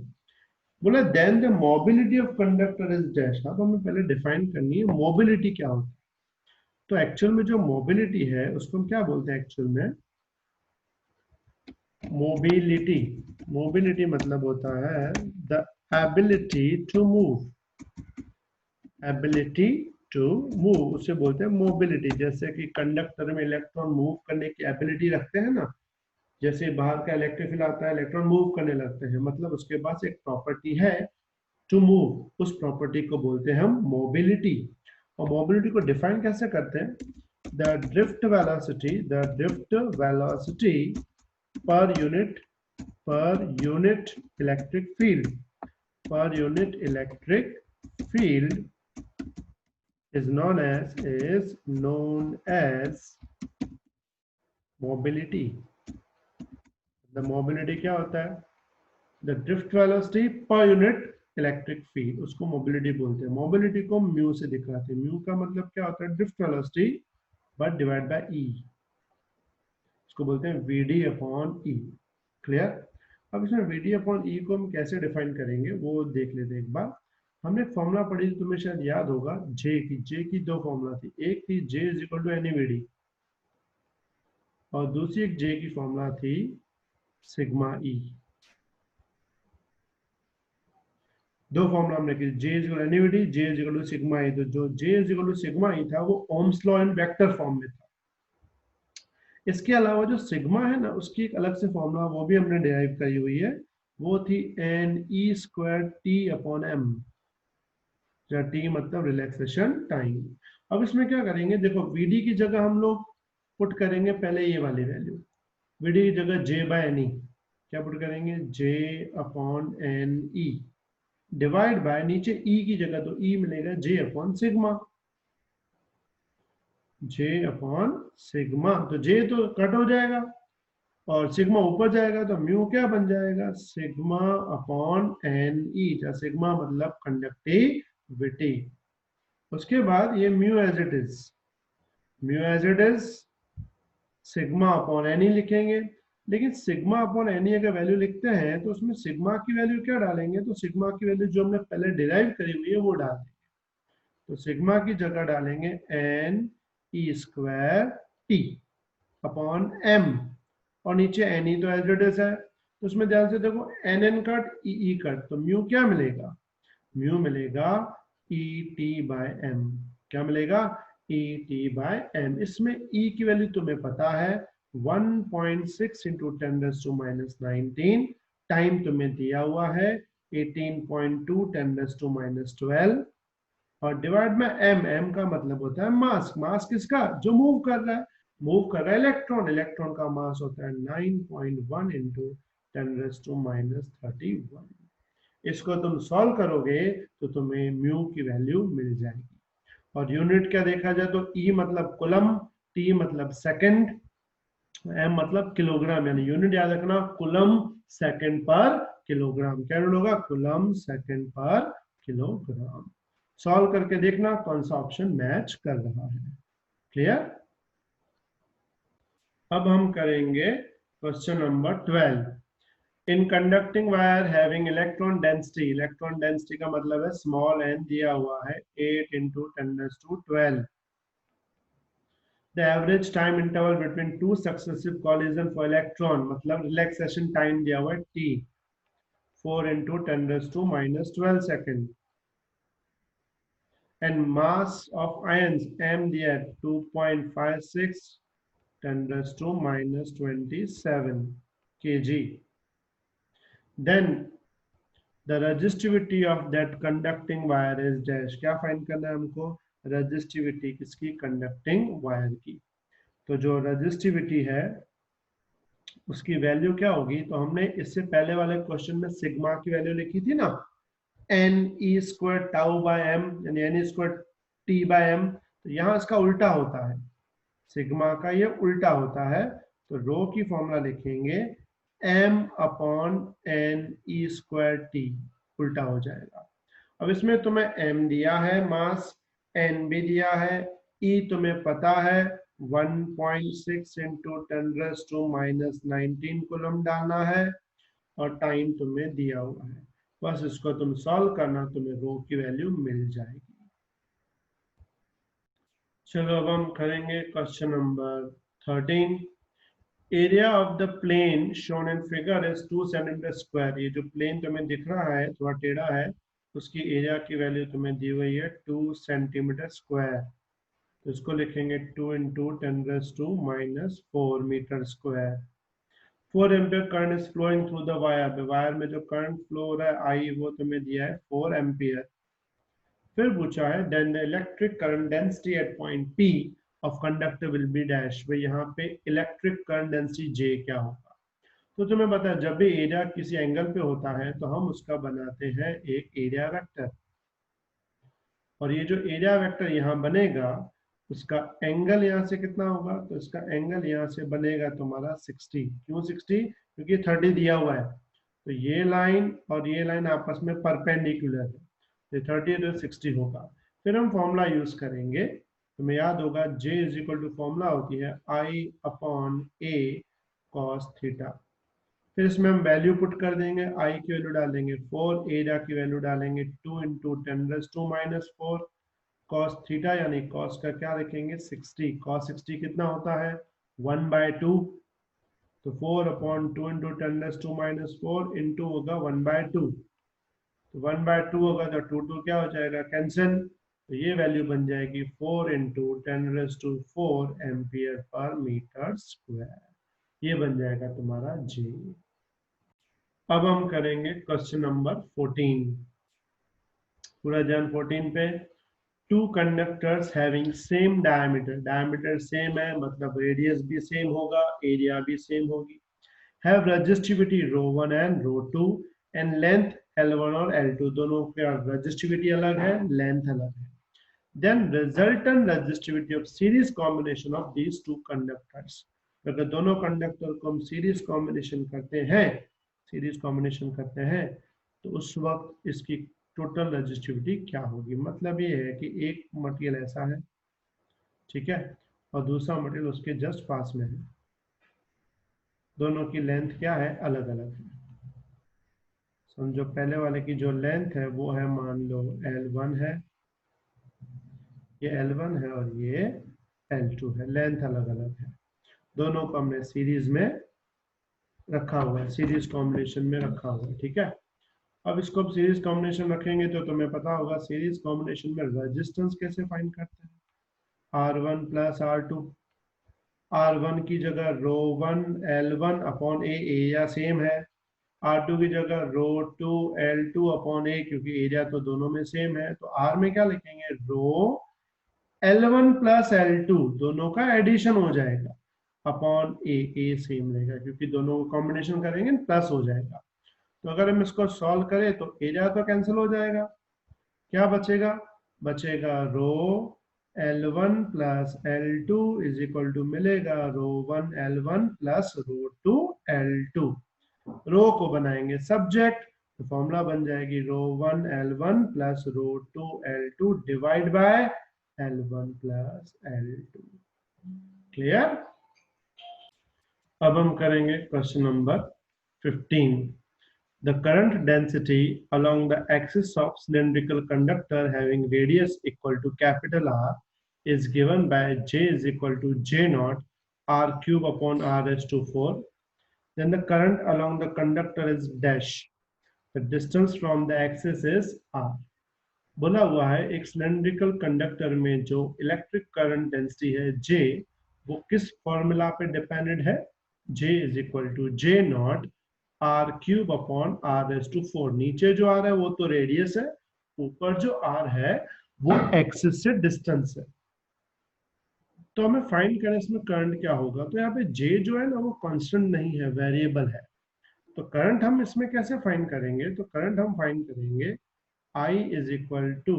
बोला then the mobility of conductor is dash. अब हमें पहले डिफाइन करनी है मोबिलिटी क्या होती है। तो एक्चुअल में जो मोबिलिटी है उसको हम क्या बोलते हैं एक्चुअल में, मोबिलिटी, मोबिलिटी मतलब होता है the ability to move, ability to move उसे बोलते हैं मोबिलिटी। जैसे कि कंडक्टर में इलेक्ट्रॉन मूव करने की एबिलिटी रखते हैं ना, जैसे बाहर का इलेक्ट्रिक फील्ड आता है इलेक्ट्रॉन मूव करने लगते हैं, मतलब उसके पास एक प्रॉपर्टी है टू मूव, उस प्रॉपर्टी को बोलते हैं हम मोबिलिटी। और मोबिलिटी को डिफाइन कैसे करते हैं, the drift velocity per unit electric field, per unit electric field is known as mobility। The mobility क्या होता है, the drift velocity per unit electric field, उसको मोबिलिटी बोलते हैं। मोबिलिटी को म्यू से दिखाते हैं, म्यू का मतलब क्या होता है, drift velocity but divide by E, इसको बोलते हैं वीडी अपॉन ई। क्लियर, अब इसमें वीडी अपॉन ई को हम कैसे डिफाइन करेंगे वो देख लेते हैं एक बार। हमने फॉर्मूला पढ़ी तुम्हें शायद याद होगा, जे की दो फॉर्मूला थी, एक थी J is equal to n e v d और दूसरी एक जे की फॉर्मूला थी सिग्मा ई। दो फॉर्मूला हमने की, J is equal to n e v d, J is equal to sigma E. तो जो J is equal to sigma E था वो Ohm's law in vector form में था। इसके अलावा जो सिग्मा है ना उसकी एक अलग से फॉर्मूला वो भी हमने डिराइव करी हुई है, वो थी NE² T/m, जहाँ T मतलब रिलैक्सेशन टाइम। अब इसमें क्या करेंगे, देखो VD की जगह हम लोग पुट करेंगे पहले ये वाली वैल्यू, VD की जगह J/NE, क्या पुट करेंगे J/NE डिवाइड बाय नीचे E की जगह तो E मिलेगा J/सिग्मा, J/सिग्मा, तो J तो कट हो जाएगा और सिग्मा ऊपर जाएगा तो म्यू क्या बन जाएगा सिग्मा अपॉन एन ई, जहाँ सिग्मा मतलब कंडक्टिविटी। उसके बाद ये mu as it is sigma upon N E लिखेंगे। लेकिन सिग्मा अपॉन एन ई अगर वैल्यू लिखते हैं तो उसमें सिग्मा की वैल्यू क्या डालेंगे, तो सिग्मा की वैल्यू जो हमने पहले डिराइव करी हुई है वो डाल देंगे। तो सिग्मा की जगह डालेंगे NE² T अपॉन m, और नीचे एन ई तो एज इट इज है, तो उसमें ध्यान से देखो NN कट ई कट, तो म्यू क्या मिलेगा, म्यू मिलेगा ET/m, क्या मिलेगा ET/m। इसमें E की वैल्यू तुम्हें पता है 1.6 इंटू 10⁻⁻19, टाइम तुम्हें दिया हुआ है 18.2 10⁻12, और डिवाइड में एम, एम का मतलब होता है मास, मास किसका, जो मूव कर रहा है, मूव कर रहा है इलेक्ट्रॉन, इलेक्ट्रॉन का मास होता है 9.1 इंटू 10⁻31। इसको तुम सॉल्व करोगे तो तुम्हें म्यू की वैल्यू मिल जाएगी। और यूनिट क्या देखा जाए तो ई मतलब कुलम, टी मतलब सेकंड, एम मतलब किलोग्राम, यानी यूनिट याद रखना कुलम सेकंड पर किलोग्राम। क्या यूनिट होगा, कुलम सेकंड पर किलोग्राम। सॉल्व करके देखना कौन सा ऑप्शन मैच कर रहा है। क्लियर। अब हम करेंगे question number 12। In conducting wire having electron density, electron density का मतलब है स्मॉल एन दिया हुआ है 8 into 10⁻12। The average time interval between two successive collision for electron, मतलब relaxation time दिया हुआ है t, 4 into 10⁻12 second. And mass of ions m दिया है 2.56 10⁻27 kg. Then the resistivity of that conducting wire is dash। क्या find करना है हमको, रेजिस्टिविटी किसकी, कंडक्टिंग वायर की। तो जो रेजिस्टिविटी है उसकी वैल्यू क्या होगी, तो हमने इससे पहले वाले क्वेश्चन में सिग्मा की वैल्यू लिखी थी ना, n E square tau by m, यानी n square t by m. तो यहाँ इसका उल्टा होता है, सिग्मा का ये उल्टा होता है, तो रो की फॉर्मूला लिखेंगे एम अपॉन एन ई स्क्वायर टी, उल्टा हो जाएगा। अब इसमें तुम्हें एम दिया है मास, एन भी दिया है, ई तुम्हें पता है 1.6 इंटू 10⁻19 कूलम डालना है, और टाइम तुम्हें दिया हुआ है। बस इसको तुम सॉल्व करना, तुम्हें रो की वैल्यू मिल जाएगी। चलो अब हम करेंगे question number 13। Area of the plane shown in figure is 2 centimetre square. ये जो प्लेन तुम्हें दिख रहा है थोड़ा टेढ़ा है, उसकी एरिया की वैल्यू तुम्हें दी हुई है 2 सेंटीमीटर स्क्वायर। तो इसको लिखेंगे 2 into 10⁻4 metre square. 4 ampere current is flowing through the wire, wire में जो करंट फ्लो हो रहा है आई, वो तुम्हें दिया है 4 एम्पियर। फिर पूछा है then the electric current density at point P of conductor will be dash. भाई यहाँ पे इलेक्ट्रिक करंट डेंसिटी जे क्या होगा। तो तुम्हें पता है जब भी एरिया किसी एंगल पे होता है तो हम उसका बनाते हैं एक एरिया वेक्टर, और ये जो एरिया वेक्टर यहाँ बनेगा उसका एंगल यहाँ से कितना होगा, तो इसका एंगल यहाँ से बनेगा तुम्हारा 60। क्यों 60, क्योंकि 30 दिया हुआ है, तो ये लाइन और ये लाइन आपस में परपेंडिकुलर है, तो 30 तो 60 होगा। फिर हम फॉर्मूला यूज करेंगे, तुम्हें याद होगा J is equal to formula होती है I upon A cos theta. फिर इसमें हम वैल्यू पुट कर देंगे, I की वैल्यू डालेंगे 4, एरिया की वैल्यू डालेंगे 2 इंटू 10⁻⁻4 cos थीटा, यानी cos का क्या रखेंगे 60। cos 60 कितना होता है 1/2, तो 4 अपॉन 2 इंटू 10⁻⁻4 इंटू होगा 1/2, तो 1/2 होगा तो 2 क्या हो जाएगा कैंसिल, तो ये वैल्यू बन जाएगी 4 into 10⁻4 ampere per metre square. ये बन जाएगा तुम्हारा J। अब हम करेंगे क्वेश्चन नंबर 14। पूरा ध्यान 14 पे। Two conductors having same diameter, diameter same है मतलब रेडियस भी सेम होगा, एरिया भी सेम होगी, have resistivity ρ1 and ρ2 and length L1 और L2, दोनों का रेजिस्टिविटी अलग है, लेंथ अलग है। Then resultant resistivity of series combination of these two conductors, अगर दोनों कंडक्टर को हम सीरीज कॉम्बिनेशन करते हैं तो उस वक्त इसकी टोटल रेजिस्टिविटी क्या होगी। मतलब ये है कि एक मटेरियल ऐसा है, ठीक है, और दूसरा मटेरियल उसके जस्ट पास में है, दोनों की लेंथ क्या है, अलग अलग है। समझो पहले वाले की जो लेंथ है वो है मान लो L1 है, ये L1 है और ये L2 है, लेंथ अलग अलग है, दोनों को हमने सीरीज में रखा हुआ है, सीरीज कॉम्बिनेशन में रखा हुआ है, ठीक है। अब इसको अब सीरीज कॉम्बिनेशन रखेंगे तो तुम्हें पता होगा सीरीज कॉम्बिनेशन में रेजिस्टेंस कैसे फाइंड करते हैं, R1 प्लस R2, R1 की जगह ρ1 L1 upon A, area same है, R2 की जगह रो टू L2 अपॉन ए, क्योंकि एरिया तो दोनों में सेम है, तो R में क्या लिखेंगे, रो L1 प्लस L2 दोनों का एडिशन हो जाएगा अपॉन ए सेम रहेगा, क्योंकि दोनों को कॉम्बिनेशन करेंगे प्लस हो जाएगा। तो अगर हम इसको सॉल्व करें तो एरिया तो कैंसिल हो जाएगा, क्या बचेगा, बचेगा rho L1 plus L2 is equal to मिलेगा रो 1 L1 प्लस रो 2 L2। रो को बनाएंगे सब्जेक्ट, तो फॉर्मूला बन जाएगी रो 1 L1 plus row 2 L2 divide by L1 plus L2। Clear. अब हम करेंगे question number 15। The current density along the axis of cylindrical conductor having radius equal to capital R is given by J is equal to J naught R cube upon R raised to 4. Then the current along the conductor is dash. The distance from the axis is R. बोला हुआ है एक cylindrical conductor में जो electric current density है J, वो किस formula पे डिपेंडेंट है, J is equal to J naught R cube upon R raise to 4। नीचे जो R है वो तो रेडियस है, ऊपर जो R है वो एक्सिस से डिस्टेंस है। तो हमें फाइंड करें इसमें करंट क्या होगा, तो यहाँ पे J जो है ना वो कांस्टेंट नहीं है, वेरिएबल है। तो करंट हम इसमें कैसे फाइंड करेंगे, तो करंट हम फाइंड करेंगे I is equal to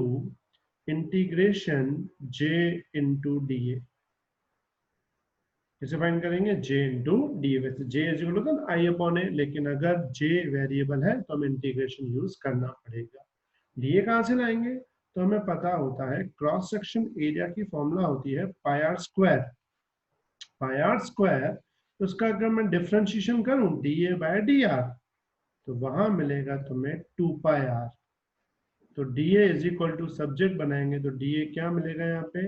integration J into d A. कैसे फाइंड करेंगे, J इंटू डी ए। वैसे J is equal to I upon A, लेकिन अगर J वेरिएबल है तो हमें इंटीग्रेशन यूज करना पड़ेगा। डी ए कहाँ से लाएंगे, तो हमें पता होता है क्रॉस सेक्शन एरिया की फॉर्मूला होती है pi r square. Pi r square, तो उसका अगर मैं डिफरेंशिएशन करूं d A by d r, तो वहां मिलेगा तुम्हें 2 पाई आर। तो dA is equal to subject बनाएंगे तो dA क्या मिलेगा यहाँ पे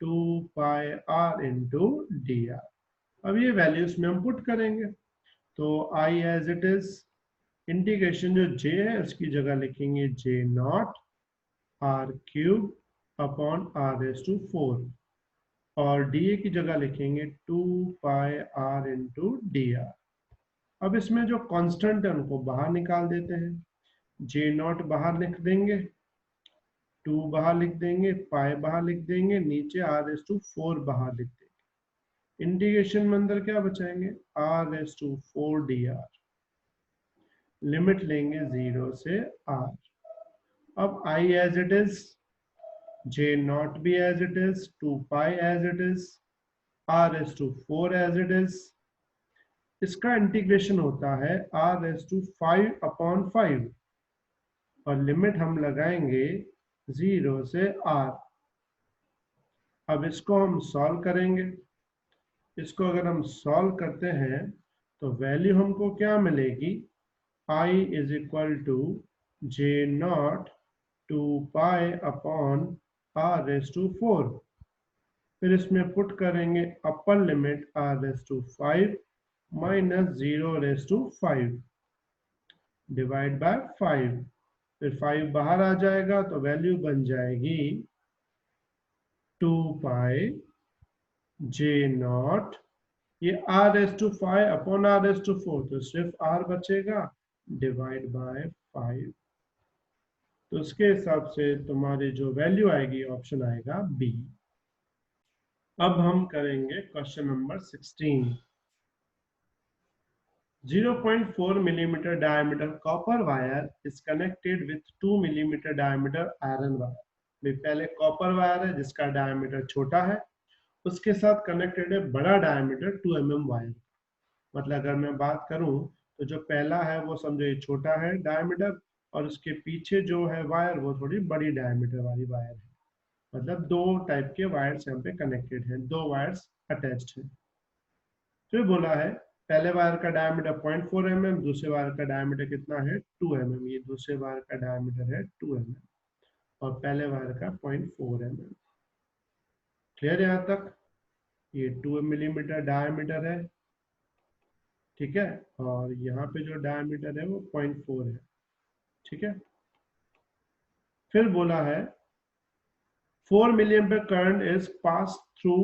2 pi r into D R. अब ये वैल्यूज में हम पुट करेंगे, तो I as it is, integration जो J है उसकी जगह लिखेंगे J naught R cube upon R raise to 4, और dA की जगह लिखेंगे 2 pi r into D R. अब इसमें जो कांस्टेंट है उनको बाहर निकाल देते हैं, J नॉट बाहर लिख देंगे, 2 बाहर लिख देंगे, पाई बाहर लिख देंगे, नीचे r रेज टू 4 बाहर लिख देंगे। इंटीग्रेशन में अंदर क्या बचाएंगे, r raise to 4 d r. Limit लेंगे 0 से r। अब I as it is, J naught भी as it is, 2 pi as it is, r raise to 4 as it is. इसका इंटीग्रेशन होता है r रेज टू 5 अपॉन 5, और limit हम लगाएंगे 0 से r। अब इसको हम सॉल्व करेंगे, इसको अगर हम सॉल्व करते हैं तो वैल्यू हमको क्या मिलेगी, I is equal to J naught 2 pi upon R raise to 4। फिर इसमें पुट करेंगे upper limit R raise to 5 minus 0 raise to 5 divide by 5। फिर 5 बाहर आ जाएगा तो वैल्यू बन जाएगी 2 पाई J नॉट, ये r raise to 5 upon r raise to 4, तो सिर्फ r बचेगा डिवाइड बाय 5। तो उसके हिसाब से तुम्हारी जो वैल्यू आएगी ऑप्शन आएगा बी। अब हम करेंगे question number 16। 0.4 millimeter diameter copper wire is connected with 2 millimeter diameter iron wire। पहले कॉपर वायर है जिसका डायमीटर छोटा है, उसके साथ कनेक्टेड है बड़ा डायमीटर 2 mm वायर। मतलब अगर मैं बात करूं तो जो पहला है वो समझो ये छोटा है डायमीटर, और उसके पीछे जो है वायर वो थोड़ी बड़ी डायमीटर वाली वायर है। मतलब दो टाइप के वायर्स यहाँ पे कनेक्टेड हैं, दो वायर्स अटैच्ड हैं। तो बोला है पहले वायर का डायमीटर 0.4 mm, दूसरे वायर का डायमीटर कितना है 2 mm। ये दूसरे वायर का डायमीटर है 2 mm और पहले वायर का 0.4 mm। क्लियर यहाँ तक, ये 2 मिलीमीटर डायमीटर है, ठीक है, और यहाँ पे जो डायमीटर है वो 0.4 है, ठीक है। फिर बोला है 4 milliampere current is pass through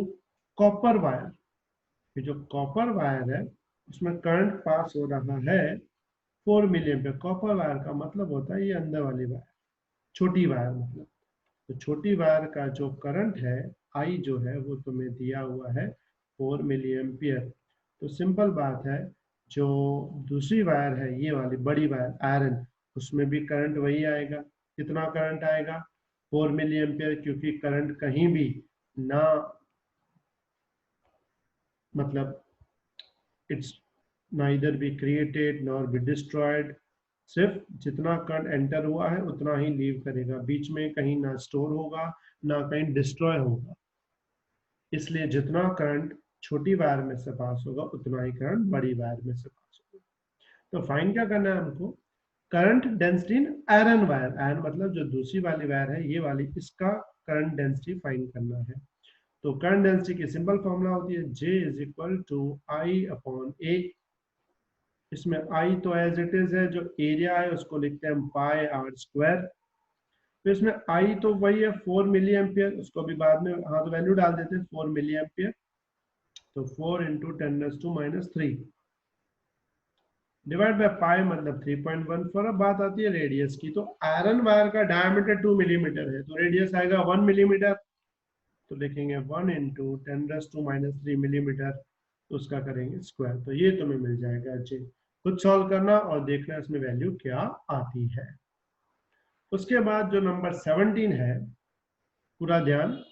copper wire. ये जो कॉपर वायर है उसमें करंट पास हो रहा है 4 मिली एम्पियर। कॉपर वायर का मतलब होता है ये अंदर वाली वायर, छोटी वायर मतलब। तो छोटी वायर का जो करंट है आई जो है वो तुम्हें दिया हुआ है 4 मिली एम्पियर। तो सिंपल बात है, जो दूसरी वायर है ये वाली बड़ी वायर आयरन, उसमें भी करंट वही आएगा। कितना करंट आएगा? 4 मिली एम्पियर, क्योंकि करंट कहीं भी ना, मतलब it's neither be created nor be destroyed. सिर्फ जितना करंट एंटर हुआ है उतना ही लीव करेगा, बीच में कहीं ना स्टोर होगा ना कहीं डिस्ट्रॉय होगा। इसलिए जितना करंट छोटी वायर में से पास होगा उतना ही करंट बड़ी वायर में से पास होगा। तो फाइन क्या करना है हमको? Current density in iron wire, iron मतलब जो दूसरी वाली वायर है ये वाली, इसका करंट डेंसिटी फाइंड करना है। तो करंट डेंसिटी की सिंपल फॉर्मूला होती है J is equal to I upon A. इसमें आई तो एज इट इज है, जो एरिया है उसको लिखते हैं पाई आर स्क्वायर। तो इसमें आई तो वही है 4 मिली एम्पियर, उसको भी बाद में हाँ तो वैल्यू डाल देते हैं 4 मिली एम्पियर। तो 4 इंटू 10⁻³ डिवाइड बाय पाई मतलब 3.14। अब बात आती है रेडियस की। तो आयरन वायर का डायमीटर 2 मिलीमीटर है, तो रेडियस आएगा 1 मिलीमीटर। तो लिखेंगे 1 इंटू 10⁻³ मिलीमीटर, तो उसका करेंगे स्क्वायर। तो ये तुम्हें मिल जाएगा J। खुद सॉल्व करना और देखना इसमें वैल्यू क्या आती है। उसके बाद जो नंबर 17 है, पूरा ध्यान।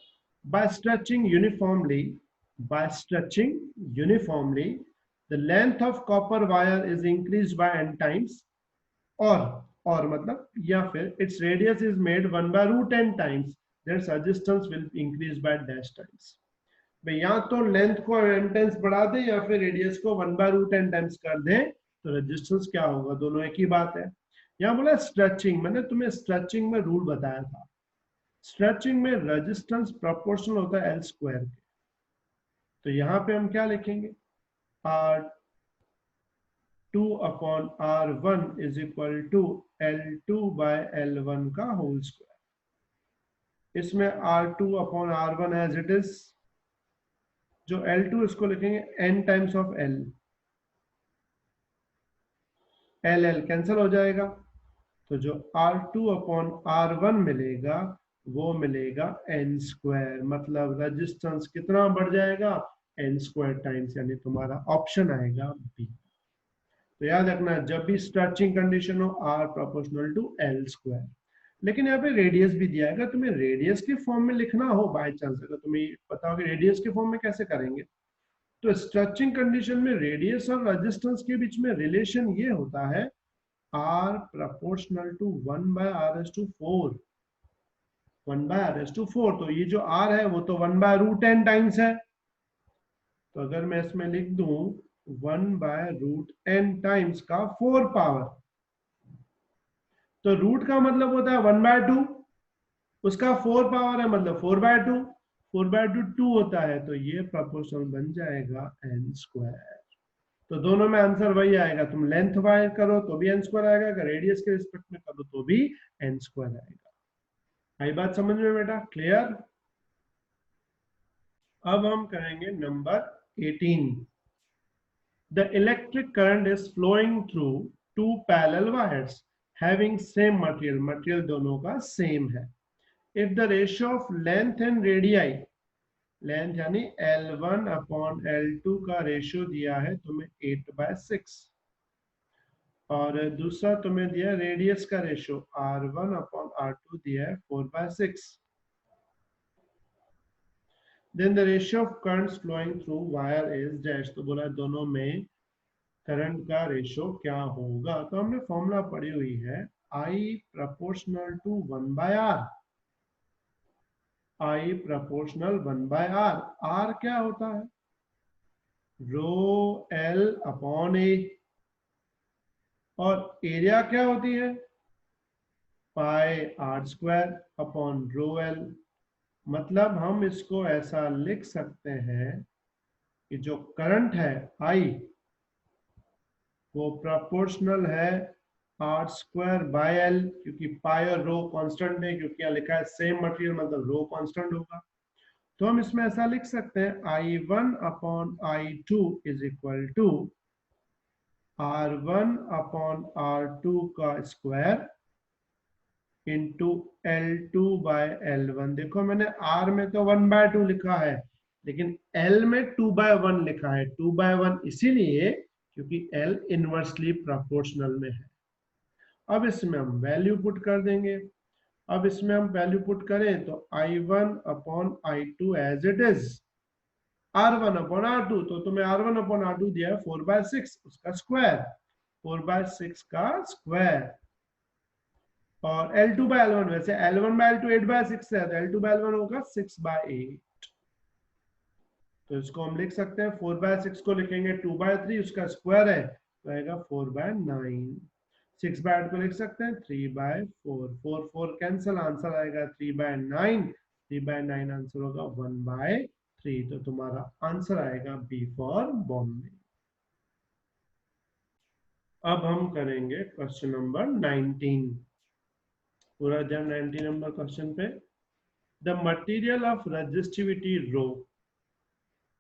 by stretching uniformly by stretching uniformly the length of copper wire is increased by n times, और मतलब या फिर its radius is made 1/√n times, then resistance will increase by dash times। भाई या तो लेंथ को n टाइम्स बढ़ा दें या फिर रेडियस को 1/√n टाइम्स कर दें, तो रेजिस्टेंस क्या होगा? दोनों एक ही बात है। यहाँ बोला स्ट्रेचिंग, मैंने तुम्हें स्ट्रेचिंग में रूल बताया था। स्ट्रेचिंग में रेजिस्टेंस प्रोपोर्शनल होता है एल स्क्वायर के। तो यहाँ पे हम क्या लिखेंगे? R2 upon R1 is equal to L2 by L1 का होल स्क्वायर। इसमें R2 upon R1 as it is, जो L2 इसको लिखेंगे n times of L, L cancel हो जाएगा। तो जो R2 अपॉन R1 मिलेगा वो मिलेगा n स्क्वायर, मतलब रेजिस्टेंस कितना बढ़ जाएगा? n स्क्वायर टाइम्स, यानी तुम्हारा ऑप्शन आएगा बी। तो याद रखना जब भी स्ट्रेचिंग कंडीशन हो R proportional to L square. लेकिन यहाँ पे रेडियस भी दिया है, अगर तुम्हें रेडियस के फॉर्म में लिखना हो बाय चांस, अगर तुम्हें पता हो कि रेडियस के फॉर्म में कैसे करेंगे, तो स्ट्रेचिंग कंडीशन में रेडियस और रेजिस्टेंस के बीच में रिलेशन ये होता है R proportional to 1/r⁴ 1/r⁴। तो ये जो R है वो तो 1/√n टाइम्स है। तो अगर मैं इसमें लिख दूं 1/√n टाइम्स का 4 पावर, तो रूट का मतलब होता है 1/2, उसका 4 पावर है मतलब 4/2, 4/2 2 होता है, तो ये प्रोपोर्शनल बन जाएगा n स्क्वायर। तो दोनों में आंसर वही आएगा। तुम लेंथ वायर करो तो भी n स्क्वायर आएगा, अगर रेडियस के रिस्पेक्ट में करो तो भी n स्क्वायर आएगा। आई बात समझ में बेटा? क्लियर? अब हम करेंगे number 18। The electric current is flowing through 2 parallel wires having same material, material दोनों का सेम है। If the ratio of length and radii, length यानी L1 अपॉन L2 का रेशियो दिया है तुम्हें 8/6, और दूसरा तुम्हें दिया रेडियस का रेशियो R1 अपॉन R2 दिया है 4/6। Then the ratio of currents flowing through wire is dash. तो बोला दोनों में करंट का रेशियो क्या होगा? तो हमने फॉर्मूला पढ़ी हुई है I proportional to 1/r, I proportional 1/r। R क्या होता है? रो L अपॉन A, और एरिया क्या होती है? Pi r square upon rho l. मतलब हम इसको ऐसा लिख सकते हैं कि जो करंट है आई वो प्रोपोर्शनल है आर स्क्वायर बाय एल, क्योंकि पाई और रो कांस्टेंट है, क्योंकि यहाँ लिखा है सेम मटेरियल मतलब रो कांस्टेंट होगा। तो हम इसमें ऐसा लिख सकते हैं I1 upon I2 is equal to R1 upon R2 का square into L2 by L1। देखो मैंने R में तो 1/2 लिखा है, लेकिन L में 2/1 लिखा है। 2/1 इसीलिए क्योंकि L इनवर्सली प्रोपोर्शनल में है। अब इसमें हम वैल्यू पुट कर देंगे। अब इसमें हम वैल्यू पुट करें तो I1 upon I2 as it is, R1 upon R2, तो तुम्हें R1 अपॉन R2 दिया है 4/6, उसका स्क्वायर 4/6 का स्क्वायर, और L2 बाय L1, वैसे L1 बाय L2 8/6 है, तो L2 बाय L1 होगा 6/8। तो इसको हम लिख सकते हैं 4/6 को लिखेंगे 2/3, उसका स्क्वायर है तो आएगा 4/9। 6/8 को लिख सकते हैं 3/4, 4 4 कैंसिल, आंसर आएगा 3/9। 3/9 आंसर होगा 1/3। तो तुम्हारा आंसर आएगा बी फॉर बॉम्बे। अब हम करेंगे क्वेश्चन नंबर 19। पूरा ध्यान 19 नंबर क्वेश्चन पे। The material of resistivity rho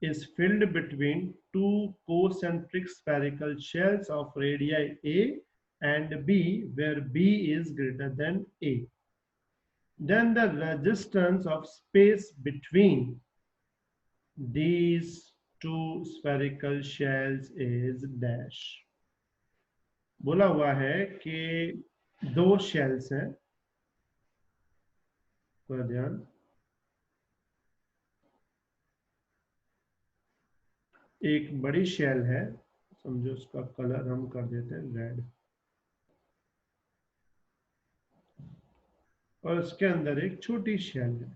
is filled between two concentric spherical shells of radii A and B, where B is greater than A. Then the resistance of space between these two spherical shells is dash. बोला हुआ है कि दो shells हैं, थोड़ा ध्यान, एक बड़ी शेल है, समझो उसका कलर हम कर देते हैं रेड, और उसके अंदर एक छोटी शेल है।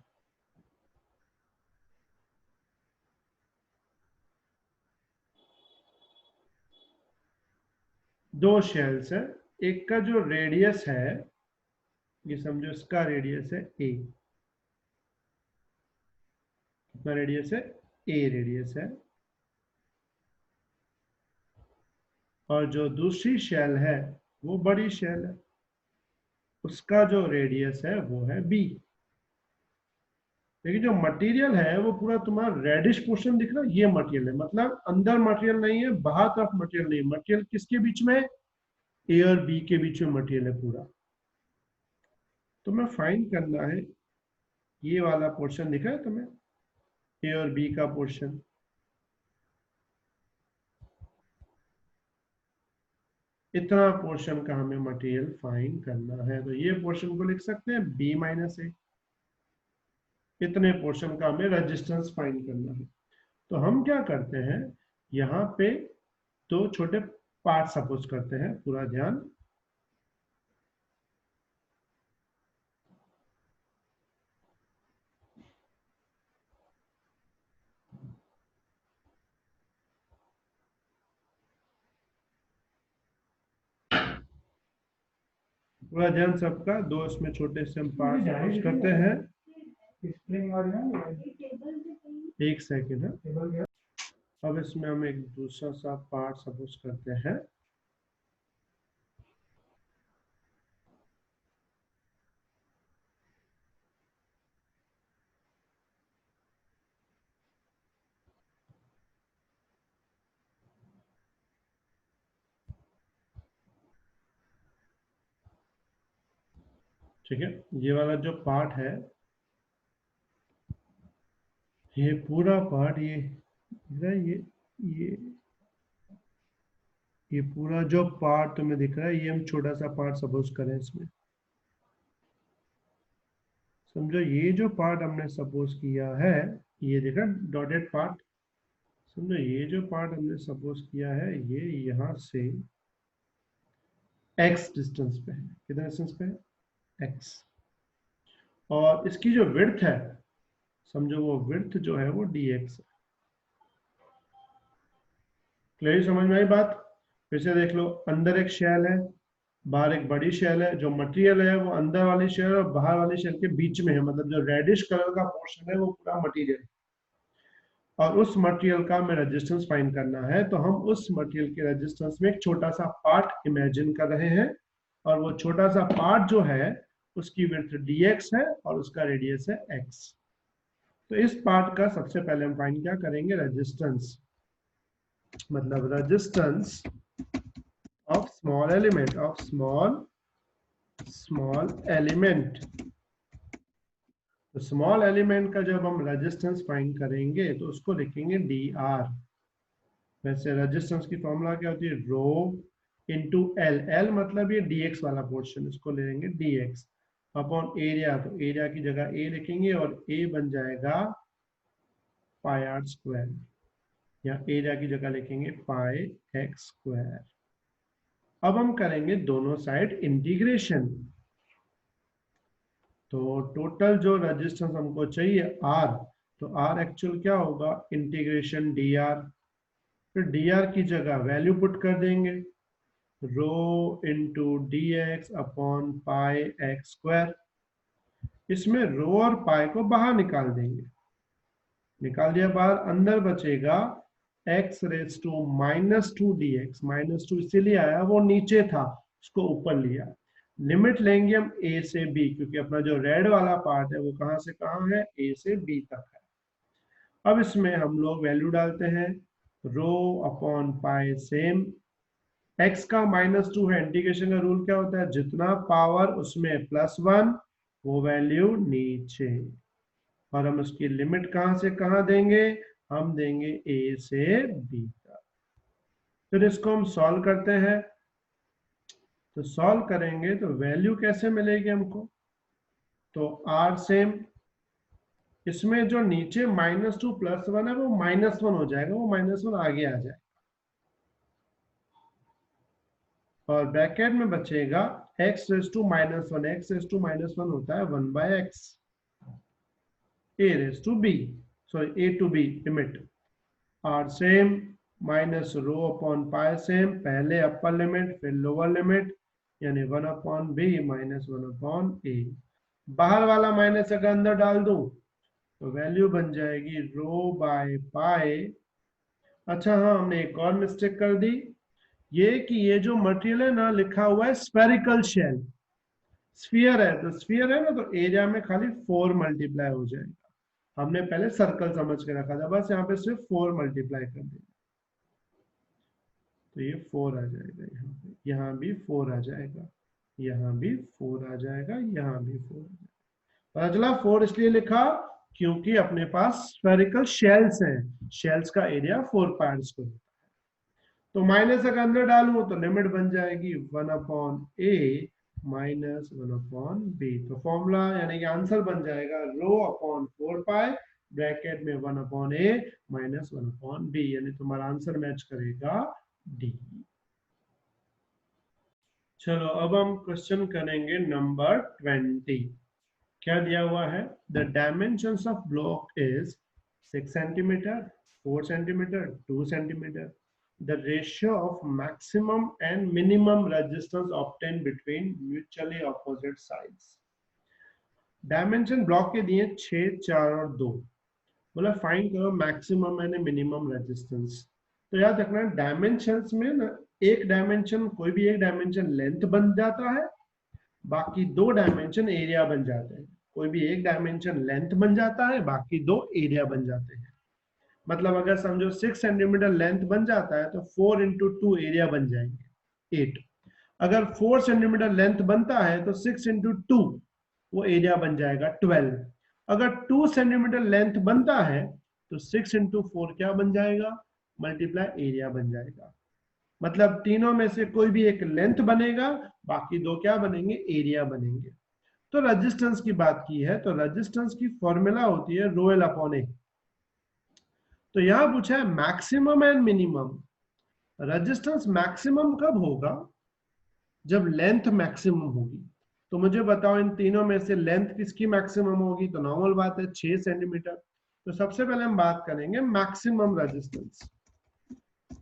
दो शेल्स है, एक का जो रेडियस है, ये समझो इसका रेडियस है ए, कितना रेडियस है, ए रेडियस है, और जो दूसरी शेल है वो बड़ी शेल है, उसका जो रेडियस है वो है बी। लेकिन जो मटेरियल है वो पूरा तुम्हारा रेडिश पोर्शन दिख रहा है, ये मटेरियल है, मतलब अंदर मटेरियल नहीं है, बाहर तरफ मटेरियल नहीं है। मटेरियल किसके बीच में, ए और बी के बीच में मटेरियल है पूरा। तो मैं फाइंड करना है, ये वाला पोर्शन दिखा है तुम्हें, ए और बी का पोर्शन, इतना पोर्शन का हमें मटेरियल फाइंड करना है। तो ये पोर्शन को लिख सकते हैं बी माइनस ए, इतने पोर्शन का हमें रेजिस्टेंस फाइंड करना है। तो हम क्या करते हैं, यहाँ पे दो छोटे पार्ट सपोज करते हैं, पूरा ध्यान। पूरा ध्यान सबका, दो इसमें छोटे से हम पार्ट सपोज करते हैं। एक सेकेंड है। अब इसमें हम एक दूसरा सा पार्ट सपोज करते हैं। ठीक है, ये वाला जो पार्ट है, ये पूरा पार्ट, ये ये पूरा जो पार्ट तुम्हें दिख रहा है, ये हम छोटा सा पार्ट सपोज करें इसमें। समझो ये जो पार्ट हमने सपोज किया है, ये देखा डॉटेड पार्ट, समझो ये जो पार्ट हमने सपोज किया है, ये यहां से x डिस्टेंस पे है। कितना डिस्टेंस पे है, x, और इसकी जो विड्थ है, समझो वो विड्थ जो है वो dx है। क्लियर समझ में आई बात? फिर से देख लो, अंदर एक शेल है, बाहर एक बड़ी शेल है। जो मटेरियल है वो अंदर वाली शेल और बाहर वाली शेल के बीच में है, मतलब जो रेडिश कलर का पोर्शन है वो पूरा मटेरियल है, और उस मटेरियल का हमें रेजिस्टेंस फाइंड करना है। तो हम उस मटेरियल के रेजिस्टेंस में एक छोटा सा पार्ट इमेजिन कर रहे हैं, और वो छोटा सा पार्ट जो है उसकी विड्थ dx है और उसका रेडियस है x। तो इस पार्ट का सबसे पहले हम फाइंड क्या करेंगे, रेजिस्टेंस, मतलब resistance small element of small element. तो स्मॉल एलिमेंट का जब हम रेजिस्टेंस फाइंड करेंगे तो उसको लिखेंगे डी आर। वैसे रेजिस्टेंस की फॉर्मूला क्या होती है, रो इंटू एल। एल मतलब ये dx वाला पोर्शन, इसको ले लेंगे dx अपॉन एरिया। तो एरिया की जगह ए लिखेंगे और ए बन जाएगा पाई आर स्क्वायर, या एरिया की जगह लिखेंगे पाई एक्स स्क्वायर। अब हम करेंगे दोनों साइड इंटीग्रेशन। तो टोटल जो रेजिस्टेंस हमको चाहिए आर, तो आर एक्चुअल क्या होगा, इंटीग्रेशन डी आर। तो डी आर की जगह वैल्यू पुट कर देंगे, rho into d x upon pi x square. इसमें रो और पाई को बाहर निकाल देंगे, निकाल दिया बाहर, अंदर बचेगा X raise to minus two D X. Minus two इसीलिए आया, वो नीचे था, उसको ऊपर लिया। लिमिट लेंगे हम ए से बी, क्योंकि अपना जो रेड वाला पार्ट है वो कहां से कहां है, ए से बी तक है। अब इसमें हम लोग वैल्यू डालते हैं, रो अपॉन पाई सेम, x का माइनस टू है, इंटीग्रेशन का रूल क्या होता है, जितना पावर उसमें प्लस वन वो वैल्यू नीचे। और हम उसकी लिमिट कहां से कहां देंगे, हम देंगे a से b तक। फिर इसको हम सॉल्व करते हैं, तो सॉल्व करेंगे तो वैल्यू कैसे मिलेगी हमको, तो r सेम, इसमें जो नीचे माइनस टू प्लस वन है वो माइनस वन हो जाएगा, वो माइनस वन आगे आ जाएगा, और ब्रैकेट में बचेगा x raise to minus one. X raise to minus one होता है one by X, a raise to b, sorry a to b limit. r सेम, minus rho upon pi same, पहले upper limit फिर lower limit, यानी one upon b minus one upon a। बाहर वाला minus अगर अंदर डाल दूं तो वैल्यू बन जाएगी रो बाय पाई। अच्छा हाँ, हमने एक और मिस्टेक कर दी, ये कि ये जो मटेरियल है ना, लिखा हुआ है स्फेरिकल शेल, स्फीयर है, तो स्फीयर है ना, तो एरिया में खाली 4 मल्टीप्लाई हो जाएगा। हमने पहले सर्कल समझ के रखा था, बस यहाँ पे सिर्फ 4 मल्टीप्लाई कर देंगे, तो ये 4 आ जाएगा, यहाँ पे, यहाँ भी 4 आ जाएगा, यहाँ भी 4 आ जाएगा, यहाँ भी 4 आ जाएगा। पता चला 4 इसलिए लिखा क्योंकि अपने पास स्फेरिकल शेल्स हैं, शेल्स का एरिया 4 पाई स्क्वायर। तो माइनस अगर अंदर डालूं तो लिमिट बन जाएगी वन अपॉन ए माइनस वन अपॉन बी। तो फॉर्मूला यानी कि आंसर बन जाएगा रो अपॉन 4 पाई ब्रैकेट में वन अपॉन ए माइनस वन अपॉन बी, यानी तुम्हारा आंसर मैच करेगा डी। चलो अब हम क्वेश्चन करेंगे नंबर 20। क्या दिया हुआ है, the dimensions of block is 6 centimetre, 4 centimetre, 2 centimetre. The ratio of maximum and minimum resistance obtained between mutually opposite sides. Dimension block के दिए 6, 4 और 2, बोला फाइंड करो मैक्सिमम एंड मिनिमम रेजिस्टेंस। तो याद रखना डायमेंशंस में ना, एक डायमेंशन, कोई भी एक डायमेंशन लेंथ बन जाता है, बाकी दो डायमेंशन एरिया बन जाते हैं। कोई भी एक डायमेंशन लेंथ बन जाता है, बाकी दो एरिया बन जाते हैं। मतलब अगर समझो 6 सेंटीमीटर लेंथ बन जाता है तो 4 इंटू 2 एरिया बन जाएंगे 8। अगर 4 सेंटीमीटर लेंथ बनता है तो 6 इंटू 2 वो एरिया बन जाएगा 12। अगर 2 सेंटीमीटर लेंथ बनता है तो 6 इंटू 4 क्या बन जाएगा, मल्टीप्लाई एरिया बन जाएगा। मतलब तीनों में से कोई भी एक लेंथ बनेगा, बाकी दो क्या बनेंगे, एरिया बनेंगे। तो रेजिस्टेंस की बात की है, तो रेजिस्टेंस की फॉर्मूला होती है रो एल अपॉन ए। तो यहां पूछा है maximum and minimum. Resistance maximum कब होगा, जब लेंथ मैक्सिमम होगी। तो मुझे बताओ इन तीनों में से लेंथ किसकी मैक्सिमम होगी, तो नॉर्मल बात है 6 सेंटीमीटर। तो सबसे पहले हम बात करेंगे मैक्सिमम रेजिस्टेंस।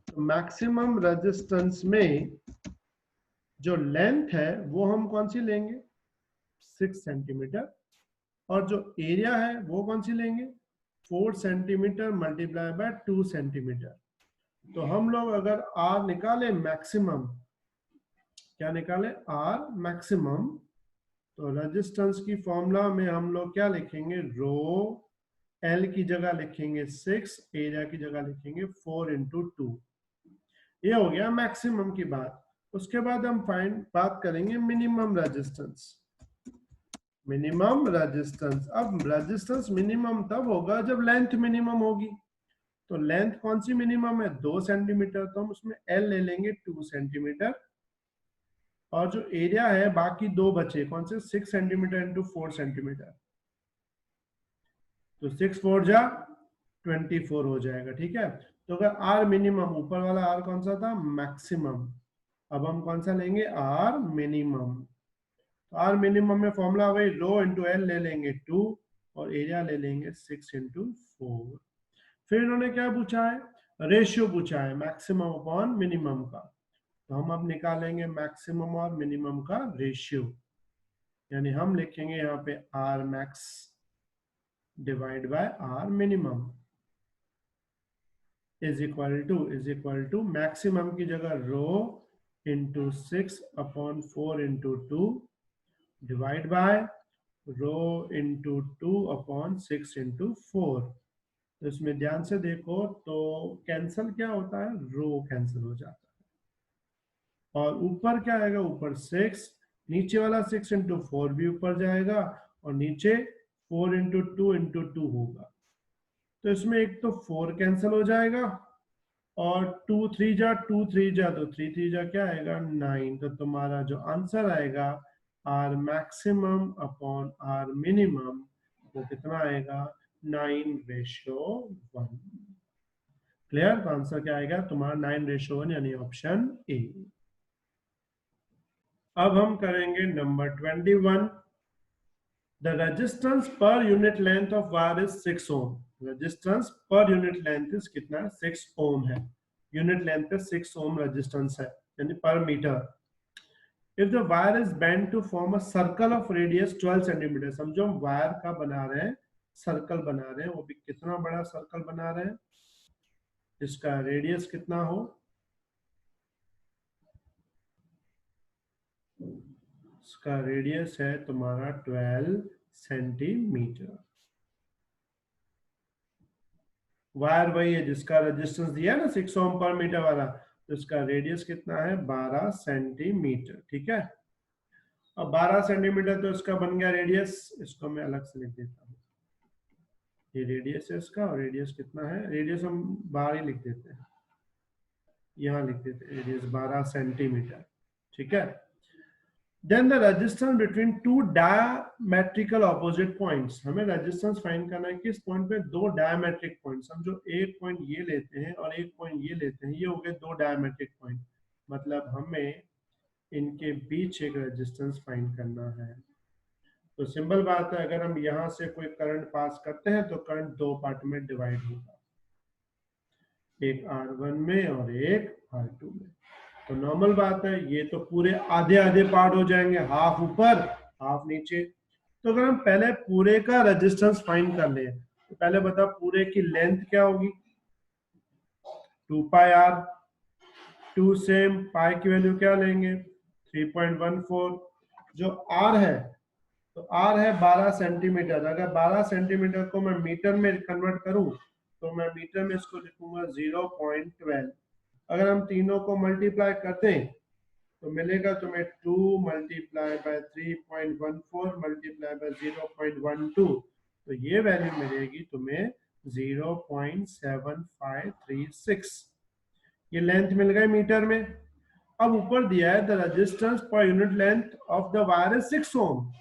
तो मैक्सिमम रेजिस्टेंस में जो लेंथ है वो हम कौन सी लेंगे, 6 सेंटीमीटर, और जो एरिया है वो कौन सी लेंगे, 4 सेंटीमीटर मल्टीप्लाई बाय 2 सेंटीमीटर। तो हम लोग अगर R निकाले मैक्सिमम, क्या निकाले, R मैक्सिमम, तो रेजिस्टेंस की फॉर्मूला में हम लोग क्या लिखेंगे, रो L की जगह लिखेंगे 6, एरिया की जगह लिखेंगे 4 इंटू 2। ये हो गया मैक्सिमम की बात। उसके बाद हम बात करेंगे मिनिमम रेजिस्टेंस। मिनिमम रेजिस्टेंस, अब रेजिस्टेंस मिनिमम तब होगा जब लेंथ मिनिमम होगी। तो लेंथ कौन सी मिनिमम है? 2 सेंटीमीटर, तो हम उसमें एल ले लेंगे 2 सेंटीमीटर। और जो एरिया है बाकी दो बचे कौन से? 6 सेंटीमीटर इंटू 4 सेंटीमीटर, तो 6 4 जा 24 हो जाएगा। ठीक है, तो अगर आर मिनिमम, ऊपर वाला आर कौन सा था? मैक्सिमम। अब हम कौन सा लेंगे? R minimum. तो आर मिनिमम में फॉर्मूला वही रो इंटू एल ले लेंगे 2 और एरिया ले लेंगे 6 इंटू 4। फिर इन्होंने क्या पूछा है? रेशियो पूछा है मैक्सिमम अपॉन मिनिमम का। तो हम अब निकालेंगे मैक्सिमम और मिनिमम का रेशियो, यानी हम लिखेंगे यहाँ पे r max divide by r minimum is equal to maximum की जगह rho into 6 upon 4 into 2 divide by rho into 2 upon 6 into 4। तो इसमें ध्यान से देखो तो कैंसल क्या होता है? रो कैंसिल हो जाता है। और ऊपर क्या आएगा? ऊपर 6, नीचे वाला 6 इंटू 4 भी ऊपर जाएगा और नीचे 4 इंटू 2 इंटू 2 होगा। तो इसमें एक तो 4 कैंसिल हो जाएगा और 2 3 जा 2 3 जा, तो 3 3 जा क्या आएगा? 9। तो तुम्हारा जो आंसर आएगा R maximum upon R minimum वो कितना आएगा? 9:1। क्लियर? तो आंसर क्या आएगा तुम्हारा? 9:1, यानी ऑप्शन ए। अब हम करेंगे number 21। The resistance per unit length of wire is 6 ohm. Resistance per unit length is कितना? 6 ओम है। यूनिट लेंथ पे 6 ओम रेजिस्टेंस है, यानी per metre. If the wire is bend to form a circle of radius 12 centimetre, समझो हम wire का बना रहे हैं, सर्कल बना रहे हैं, वो भी कितना बड़ा सर्कल बना रहे हैं जिसका रेडियस कितना हो? इसका रेडियस है तुम्हारा 12 सेंटीमीटर। वायर वही है जिसका रेजिस्टेंस दिया है ना 6 ओम पर मीटर वाला, तो इसका रेडियस कितना है? 12 सेंटीमीटर। ठीक है, अब 12 सेंटीमीटर तो इसका बन गया रेडियस। इसको मैं अलग से लिख देता हूँ, ये रेडियस है इसका, और रेडियस कितना है? रेडियस हम बाहर ही लिख देते हैं, यहाँ लिख देते हैं रेडियस 12 सेंटीमीटर। ठीक है, then the resistance between two diametrical opposite points. हमें रेजिस्टेंस फाइंड करना है किस पॉइंट पे? दो डायमेट्रिक पॉइंट्स। समझो एक पॉइंट ये लेते हैं और एक पॉइंट ये लेते हैं, ये हो गए दो डायमेट्रिक पॉइंट, मतलब हमें इनके बीच एक रेजिस्टेंस फाइंड करना है। तो सिंपल बात है, अगर हम यहाँ से कोई करंट पास करते हैं तो करंट दो पार्ट में डिवाइड होगा, एक R1 में और एक R2 में। तो नॉर्मल बात है, ये तो पूरे आधे आधे पार्ट हो जाएंगे, हाफ ऊपर हाफ नीचे। तो अगर हम पहले पूरे का रेजिस्टेंस फाइंड कर ले, तो पहले बता पूरे की लेंथ क्या होगी? 2 पाई r। 2 सेम पाई की वैल्यू क्या लेंगे? 3.14। जो r है, तो r है 12 सेंटीमीटर। अगर 12 सेंटीमीटर को मैं मीटर में कन्वर्ट करूं तो मैं मीटर में इसको लिखूंगा 0.12। अगर हम तीनों को मल्टीप्लाई करते हैं तो मिलेगा तुम्हें 2 मल्टीप्लाई बाय 3.14 मल्टीप्लाई बाय 0.12, तो ये वैल्यू मिलेगी तुम्हें 0.7536। ये लेंथ मिल गई मीटर में। अब ऊपर दिया है the resistance per unit length of the wire is 6 ohm.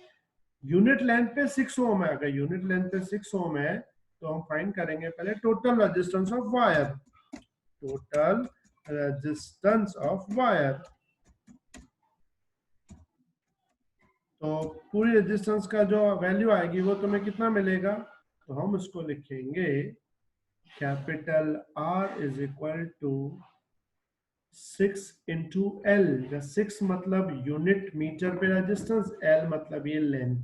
Unit length पे 6 ओम है। अगर यूनिट लेंथ पे 6 ओम है तो हम फाइंड करेंगे पहले total resistance of wire. Total resistance of wire, तो पूरी रेजिस्टेंस का जो वैल्यू आएगी वो तुम्हें कितना मिलेगा? तो हम उसको लिखेंगे capital R is equal to 6 into L. 6 मतलब यूनिट मीटर पे रेजिस्टेंस, L मतलब ये लेंथ।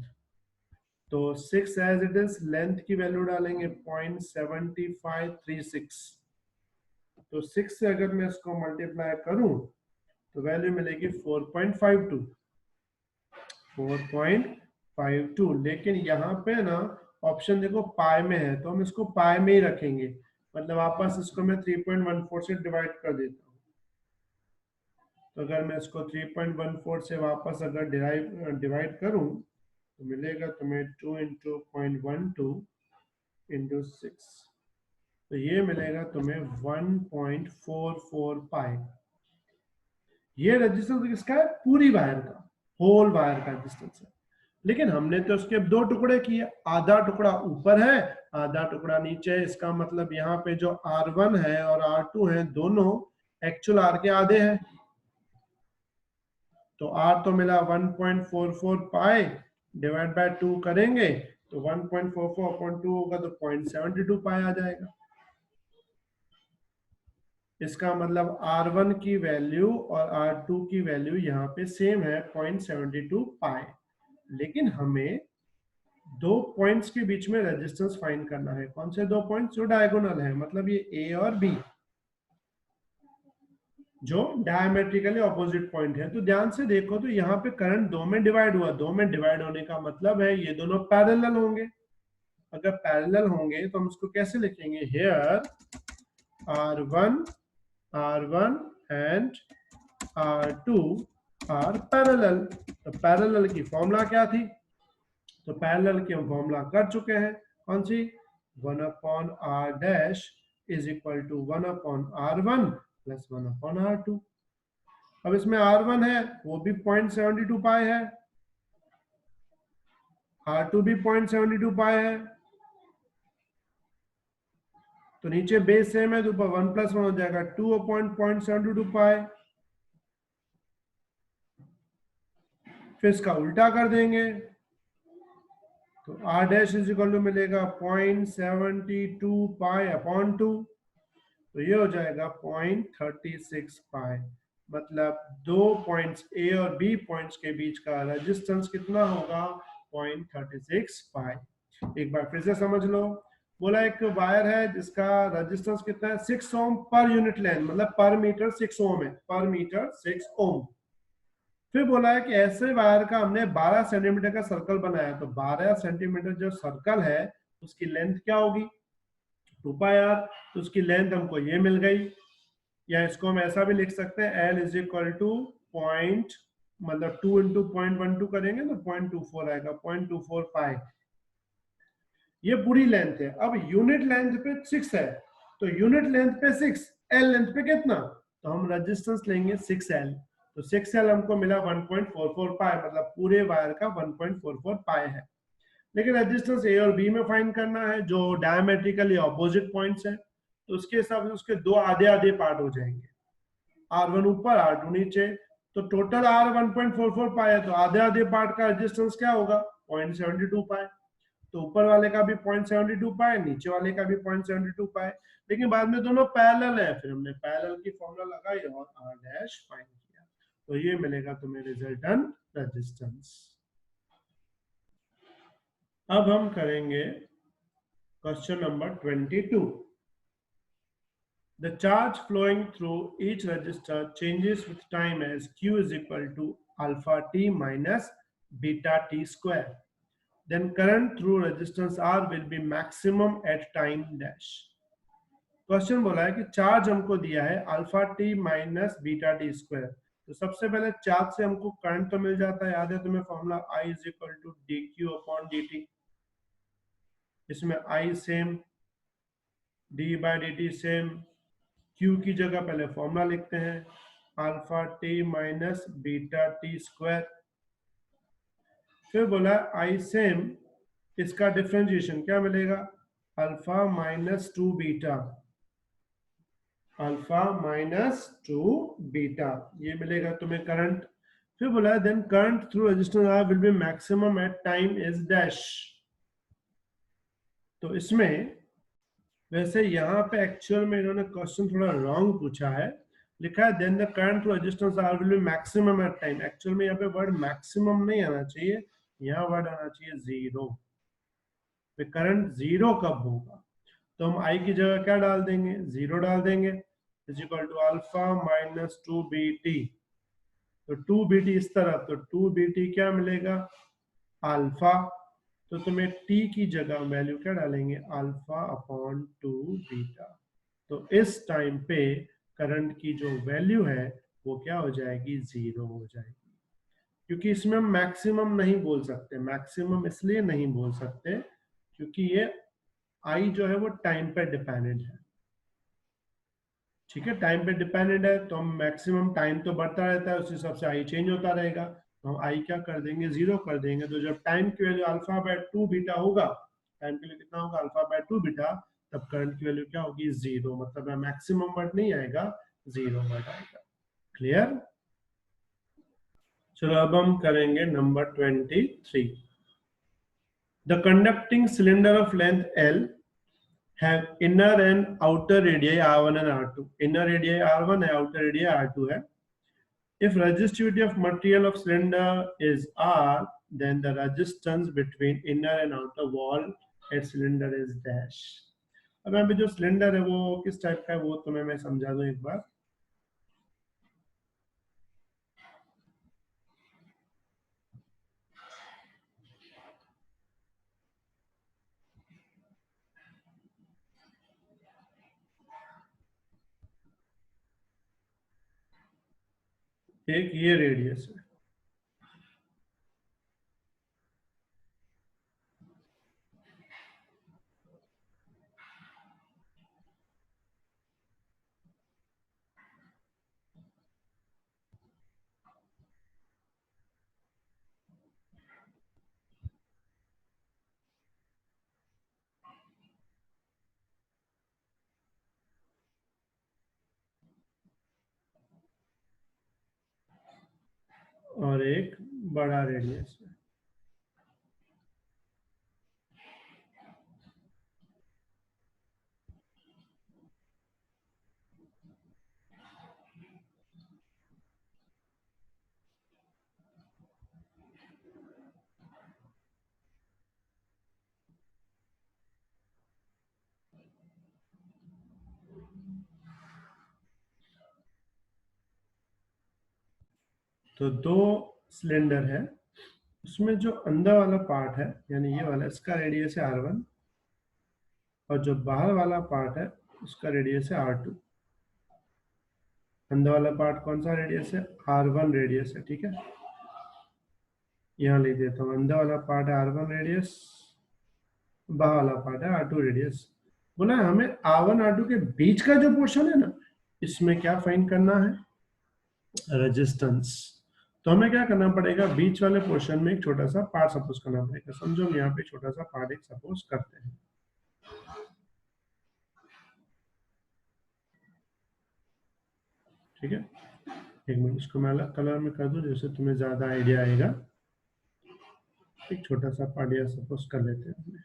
तो 6 एज इट इज, लेंथ की वैल्यू डालेंगे 0.7536। तो 6 से अगर मैं इसको मल्टीप्लाई करूं तो वैल्यू मिलेगी 4.52। 4.52। लेकिन यहाँ पे ना ऑप्शन देखो पाई में है, तो हम इसको पाई में ही रखेंगे, मतलब वापस इसको मैं 3.14 से डिवाइड कर देता हूँ। तो अगर मैं इसको 3.14 से वापस अगर डिवाइड करूं तो मिलेगा तुम्हें 2 इंटू 0.12 इंटू 6, तो ये मिलेगा तुम्हें 1.44 पाई। ये रेजिस्टेंस किसका है? पूरी वायर का, होल वायर का रेजिस्टेंस है। लेकिन हमने तो उसके दो टुकड़े किए, आधा टुकड़ा ऊपर है, आधा टुकड़ा नीचे है। इसका मतलब यहाँ पे जो R1 है और R2 है दोनों एक्चुअल R के आधे हैं। तो R तो मिला 1.44 पाई, डिवाइड बाय 2 करेंगे तो 1.44 अपॉन 2 होगा तो 0.72 पाई आ जाएगा। इसका मतलब R1 की वैल्यू और R2 की वैल्यू यहाँ पे सेम है 0.72 पाई। लेकिन हमें दो पॉइंट्स के बीच में रेजिस्टेंस फाइंड करना है। कौन से दो पॉइंट्स? जो डायगोनल है, मतलब ये A और B, जो डायमेट्रिकली ऑपोजिट पॉइंट है। तो ध्यान से देखो तो यहाँ पे करंट दो में डिवाइड हुआ, दो में डिवाइड होने का मतलब है ये दोनों पैरेलल होंगे। अगर पैरेलल होंगे तो हम इसको कैसे लिखेंगे? Here R1 and R2 are parallel. तो पैरेलल की फॉर्मूला क्या थी? तो पैरेलल की हम फॉर्मूला कर चुके हैं। कौन सी? 1 upon R dash is equal to 1 upon R1 plus 1 upon R2। अब इसमें R1 है वो भी 0.72 पाई है, R2 भी 0.72 पाई है, तो नीचे बेस सेम है तो ऊपर 1 प्लस 1 हो जाएगा 2 अपॉन 0.72 पाई। फिर इसका उल्टा कर देंगे तो R dash is equal to मिलेगा 0.72 पाई अपॉन 2, तो ये हो जाएगा 0.36 पाई। मतलब दो पॉइंट्स A और B पॉइंट्स के बीच का रेजिस्टेंस कितना होगा? 0.36 पाई। एक बार फिर से समझ लो। बोला एक वायर है जिसका रेजिस्टेंस कितना है? 6 ओम पर यूनिट लेंथ, मतलब पर मीटर 6 ओम है, पर मीटर 6 ओम। फिर बोला है कि ऐसे वायर का हमने 12 सेंटीमीटर का सर्कल बनाया, तो 12 सेंटीमीटर जो सर्कल है उसकी लेंथ क्या होगी? 2 पाई आर। तो उसकी लेंथ हमको ये मिल गई, या इसको हम ऐसा भी लिख सकते हैं L is equal two point, मतलब 2 इंटू 0.12 करेंगे तो 0.24 आएगा, 0.24 पाई। ये पूरी लेंथ है। अब यूनिट लेंथ पे 6 है, तो यूनिट लेंथ पे 6, L लेंथ पे कितना? तो हम रेजिस्टेंस लेंगे 6L। तो 6L हमको मिला 1.44 पाई, मतलब पूरे वायर का 1.44 पाई है। लेकिन रेजिस्टेंस A और B में फाइंड करना है जो डायमेट्रिकली ऑपोजिट पॉइंट्स है, तो उसके हिसाब से उसके दो आधे आधे पार्ट हो जाएंगे, R1 ऊपर R2 नीचे। तो टोटल R 1.44 पाई है, तो आधे आधे पार्ट का रेजिस्टेंस क्या होगा? 0.72 पाई। तो ऊपर वाले का भी 0.72 पाई, नीचे वाले का भी 0.72 पाई। लेकिन बाद में दोनों पैरेलल है, फिर हमने पैरेलल की फॉर्मूला लगाई और R डैश फाइंड किया, तो ये मिलेगा तुम्हें रिजल्टेंट रेजिस्टेंस। अब हम करेंगे question number 22। The charge flowing through each resistor changes with time as Q is equal to alpha t minus beta t square. Then current through resistance R will be maximum at time dash. Question बोला है कि charge हमको दिया है alpha T minus beta T square. तो सबसे पहले charge से हमको करंट तो मिल जाता है, याद है तुम्हें formula I is equal to D Q upon D T. इसमें I same, D by D T same, Q की जगह पहले फॉर्मूला लिखते हैं alpha T minus beta T square. फिर बोला I सेम, इसका डिफरेंशिएशन क्या मिलेगा? Alpha minus 2 beta, alpha minus 2 beta, ये मिलेगा तुम्हें करंट। फिर बोला then current through resistance R will be maximum at time is dash. तो इसमें वैसे यहाँ पे एक्चुअल में इन्होंने क्वेश्चन थोड़ा रॉन्ग पूछा है, लिखा है then the current through resistance R will be maximum at time. Actual में यहाँ पे वर्ड मैक्सिमम नहीं आना चाहिए, यहाँ वर्ड आना चाहिए जीरो। करंट जीरो कब होगा? तो हम I की जगह क्या डाल देंगे? जीरो डाल देंगे, is equal to alpha minus 2 BT। तो 2 BT इस तरफ, तो 2 BT क्या मिलेगा? अल्फा। तो तुम्हें T की जगह वैल्यू क्या डालेंगे? Alpha upon 2 beta. तो इस टाइम पे करंट की जो वैल्यू है वो क्या हो जाएगी, 0 हो जाएगी। क्योंकि इसमें हम मैक्सिमम नहीं बोल सकते, मैक्सिमम इसलिए नहीं बोल सकते क्योंकि ये आई जो है वो टाइम पे डिपेंडेंट है। ठीक है, टाइम पे डिपेंडेंट है तो हम मैक्सिमम टाइम तो बढ़ता रहता है, उस हिसाब से आई चेंज होता रहेगा, तो हम आई क्या कर देंगे, 0 कर देंगे। तो जब टाइम की वैल्यू अल्फा बाय 2 बीटा होगा, टाइम के लिए कितना होगा, अल्फा बाय 2 बीटा, तब करंट की वैल्यू क्या होगी, 0। मतलब मैक्सिमम वर्ड नहीं आएगा, 0 वर्ड आएगा। क्लियर। चलो अब हम करेंगे number 23। The conducting cylinder of length L have inner and outer radii R1 and R2. Inner radii R1 है, outer radii R2 है. If resistivity of material of cylinder is R, then the resistance between inner and outer wall at cylinder is dash. अब यहाँ पे जो cylinder है वो किस type का है वो तुम्हें मैं समझा दूं एक बार। एक ये रेडियस है, और एक बड़ा रेडियस है। तो दो सिलेंडर है, उसमें जो अंदर वाला पार्ट है यानी ये वाला, इसका रेडियस है R1, और जो बाहर वाला पार्ट है उसका रेडियस है R2। अंदर वाला पार्ट कौन सा रेडियस है, R1 रेडियस है। ठीक है, यहाँ लिख देता हूँ, अंदर वाला पार्ट है R1 रेडियस, बाहर वाला पार्ट है R2 रेडियस। बोला हमें R1 R2 के बीच का जो पोर्शन है ना, इसमें क्या फाइंड करना है, रेजिस्टेंस। तो हमें क्या करना पड़ेगा, बीच वाले पोर्शन में एक छोटा सा पार्ट सपोज करना पड़ेगा। समझो हम यहाँ पे छोटा सा पार्ट एक सपोज करते हैं। ठीक है, एक मिनट, इसको मैं अलग कलर में कर दूं जैसे तुम्हें ज्यादा आइडिया आएगा। एक छोटा सा पार्ट यहाँ सपोज कर लेते हैं।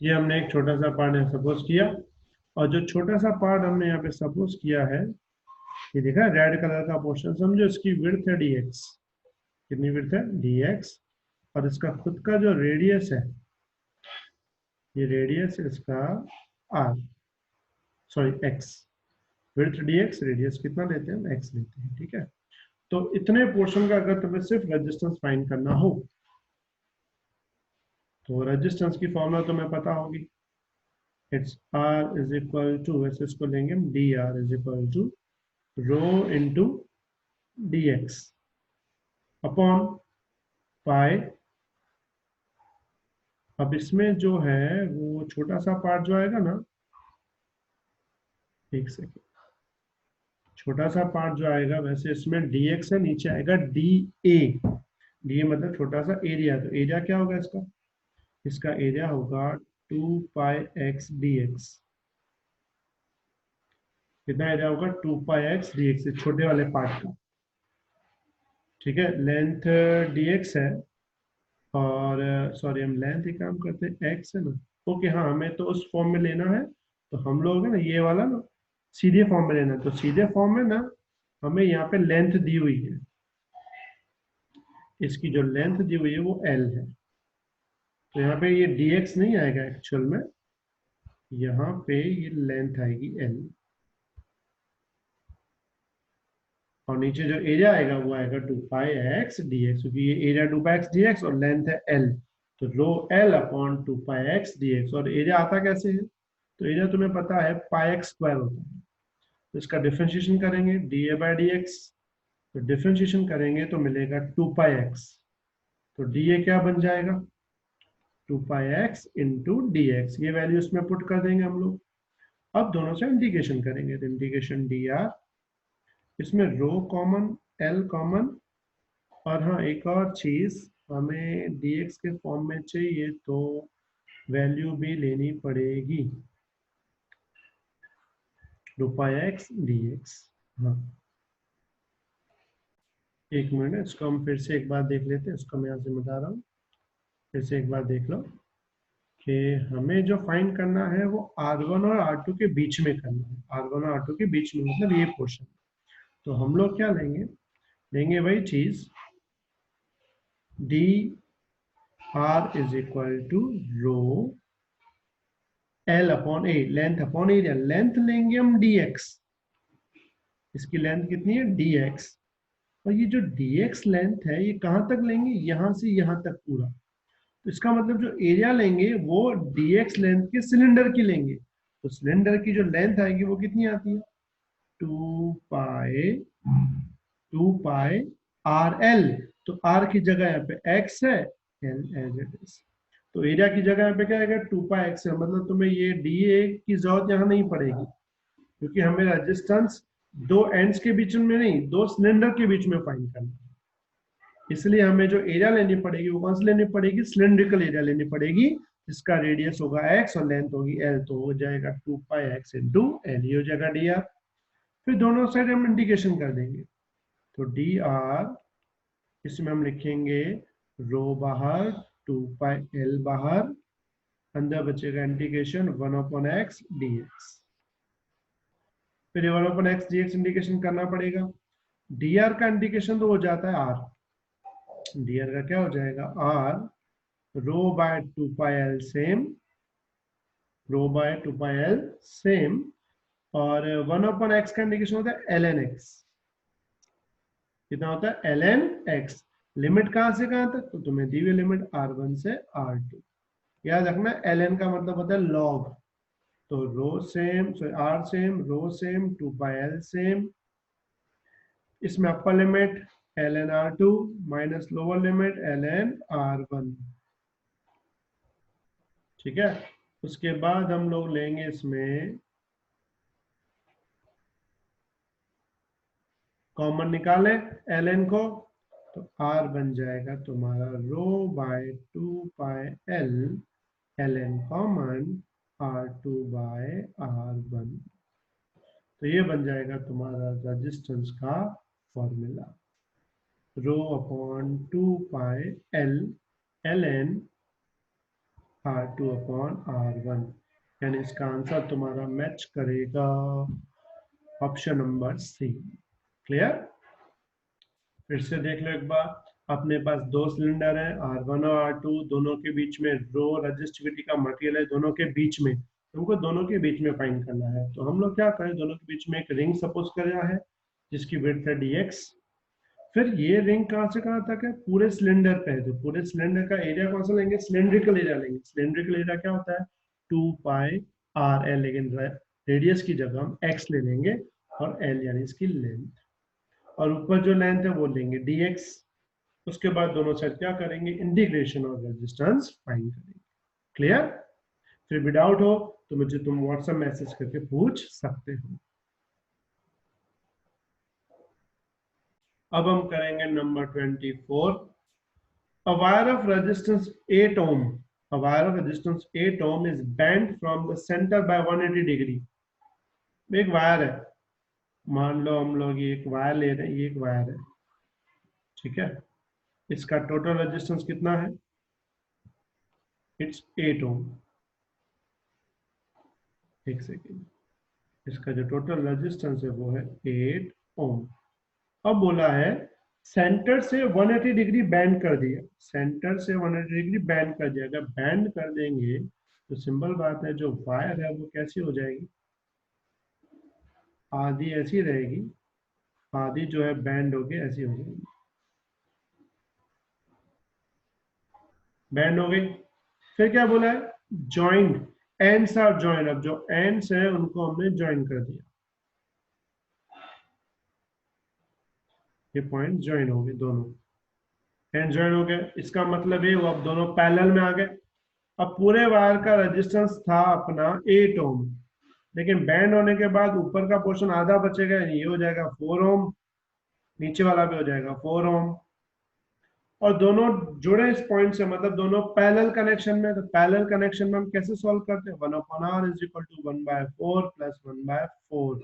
ये हमने एक छोटा सा पार्ट यहाँ सपोज किया, और जो छोटा सा पार्ट हमने यहाँ पे सपोज किया है, ये देखा रेड कलर का पोर्शन, समझो इसकी विड्थ है dx। कितनी विड्थ है, dx, और इसका खुद का जो रेडियस है, ये रेडियस है इसका r, sorry x। Width dx, radius कितना लेते हैं, x लेते हैं। ठीक है, तो इतने पोर्शन का अगर तुम्हें सिर्फ रेजिस्टेंस फाइंड करना हो तो रेजिस्टेंस की फॉर्मूला तुम्हें पता होगी, it's R is equal to, वैसे इसको लेंगे हम, dr is equal to rho into dx upon pi. अब इसमें जो है वो छोटा सा पार्ट जो आएगा ना, एक सेकेंड, छोटा सा पार्ट जो आएगा, वैसे इसमें dx है, नीचे आएगा dA। dA मतलब छोटा सा एरिया, तो एरिया क्या होगा इसका, इसका एरिया होगा 2 पाई x dx। कितना एरिया होगा, 2 पाई x dx, छोटे वाले पार्ट का। ठीक है, लेंथ dx है, और सॉरी हम लेंथ ही काम करते हैं, x है ना। ओके हाँ, हमें तो उस फॉर्म में लेना है, तो हम लोग है ना ये वाला ना सीधे फॉर्म में लेना है। तो सीधे फॉर्म में ना हमें यहाँ पे लेंथ दी हुई है, इसकी जो लेंथ दी हुई है वो L है। तो यहाँ पे ये dx नहीं आएगा एक्चुअल में, यहाँ पे ये लेंथ आएगी L, और नीचे जो एरिया आएगा वो आएगा 2πx dx, क्योंकि ये एरिया 2πx dx और लेंथ है L। तो रो L अपॉन 2πx dx। और एरिया आता कैसे है? तो एरिया तुम्हें पता है पाई एक्स स्क्वायर होता है। तो इसका डिफरेंशिएशन करेंगे dA/dx। तो डिफरेंशिएशन करेंगे तो मिलेगा 2πx। तो dA क्या बन जाएगा? 2πx into d x. ये वैल्यू इसमें पुट कर देंगे हम लोग। अब दोनों से इंटीग्रेशन करेंगे, तो इंटीग्रेशन dr, इसमें रो कॉमन, L कॉमन, और हाँ एक और चीज, हमें dx के फॉर्म में चाहिए तो वैल्यू भी लेनी पड़ेगी 2πx dx। हाँ एक मिनट, इसको हम फिर से एक बार देख लेते हैं। इसको मैं यहाँ से मिटा रहा हूँ, फिर से एक बार देख लो कि हमें जो फाइंड करना है वो R1 और R2 के बीच में करना है। R1 और R2 के बीच में मतलब ये पोर्शन। तो हम लोग क्या लेंगे? लेंगे वही चीज, D R is equal to rho L upon A, length upon area. Length लेंगे हम dx, इसकी लेंथ कितनी है? dx। और ये जो dx लेंथ है ये कहां तक लेंगे? यहां से यहां तक पूरा। तो इसका मतलब जो एरिया लेंगे वो dx लेंथ के सिलेंडर की लेंगे। तो सिलेंडर की जो लेंथ आएगी वो कितनी आती है? 2 पाई आर एल। तो आर की जगह यहाँ पे x है, एल एज इट इज। तो एरिया की जगह यहाँ पे क्या आएगा? 2πx है। मतलब तुम्हें ये dA की जरूरत यहाँ नहीं पड़ेगी, क्योंकि हमें रेजिस्टेंस दो एंड्स के बीच में नहीं, दो सिलेंडर के बीच में फाइंड करना है। इसलिए हमें जो एरिया लेनी पड़ेगी वो कौन सी लेनी पड़ेगी? सिलेंड्रिकल एरिया लेनी पड़ेगी, जिसका रेडियस होगा x और लेंथ होगी L। तो हो जाएगा 2πx इंटू एल, ये हो जाएगा dr। फिर दोनों साइड हम इंटीग्रेशन कर देंगे। तो dr, इसमें हम लिखेंगे रो बाहर, 2πl बाहर, अंदर बचेगा इंटीग्रेशन 1/x dx। फिर 1/x dx इंटीग्रेशन करना पड़ेगा। dr का इंटीग्रेशन तो हो जाता है r, dr का क्या हो जाएगा? r row by 2πl same, row by 2πl same, और 1/x का इंटीग्रेशन होता है ln x। कितना होता है? ln x। लिमिट कहां से कहां तक? तो तुम्हें दी हुई लिमिट r1 से r2। याद रखना ln का मतलब होता है लॉग। तो रो सेम, सॉरी r सेम, रो सेम, 2πl सेम। इसमें upper limit ln r2 minus lower limit ln r1। ठीक है। उसके बाद हम लोग लेंगे इसमें कॉमन निकालें ln को, तो r बन जाएगा तुम्हारा rho by 2πl ln common r2 by r1। तो ये बन जाएगा तुम्हारा रेजिस्टेंस का formula, rho upon 2πl ln r2 upon r1। यानी इसका आंसर तुम्हारा मैच करेगा ऑप्शन नंबर सी। क्लियर? फिर से देख लो एक बार। अपने पास दो सिलेंडर है R1 और R2, दोनों के बीच में रो रेजिस्टिविटी का मटेरियल है, दोनों के बीच में तुमको दोनों के बीच में फाइंड करना है। तो हम लोग क्या करें? दोनों के बीच में एक रिंग सपोज कर रहा है जिसकी विड्थ है dx। फिर ये रिंग कहां से कहां तक है? पूरे सिलेंडर पे है। तो पूरे सिलेंडर का एरिया कौन सा लेंगे? सिलेंड्रिकल एरिया लेंगे। सिलेंड्रिकल एरिया क्या होता है? 2πrl, लेकिन रेडियस की जगह हम x ले लेंगे, और l यानी इसकी लेंथ, और ऊपर जो लेंथ है वो लेंगे dx। उसके बाद दोनों साइड क्या करेंगे? इंटीग्रेशन और रेजिस्टेंस फाइंड करेंगे। क्लियर? फिर भी डाउट हो तो मुझे तुम व्हाट्सएप मैसेज करके पूछ सकते हो। अब हम करेंगे number 24। A wire of resistance 8 ohm, a wire of resistance 8 ohm is bent from the center by 180 degree। एक वायर है, मान लो हम लोग ये एक वायर ले रहे हैं, ये एक वायर है, ठीक है। इसका टोटल रेजिस्टेंस कितना है? इट्स 8 ओम। एक सेकेंड, इसका जो टोटल रेजिस्टेंस है वो है 8 ओम। अब बोला है सेंटर से 180 डिग्री बैंड कर दिया, सेंटर से 180 डिग्री बैंड कर दिया। अगर बैंड कर देंगे तो सिंपल बात है, जो वायर है वो कैसी हो जाएगी, आधी ऐसी रहेगी, आधी जो है बैंड होगी ऐसी हो जाएगी, बैंड हो गई। फिर क्या बोला है, ज्वाइंट, एंड्स आर ज्वाइन। अब जो एंड्स है उनको हमने ज्वाइन कर दिया, ये पॉइंट ज्वाइन हो गए, दोनों एंड ज्वाइन हो गए। इसका मतलब ये वो अब दोनों पैरेलल में आ गए। अब पूरे वायर का रेजिस्टेंस था अपना 8 ओम, लेकिन बैंड होने के बाद ऊपर का पोर्शन आधा बचेगा, ये हो जाएगा 4 ओम, नीचे वाला भी हो जाएगा 4 ओम। और दोनों जुड़े इस पॉइंट से, मतलब दोनों पैरेलल कनेक्शन में। तो पैरेलल कनेक्शन में हम कैसे सॉल्व करते हैं, 1/r is equal to 1/4 plus 1/4।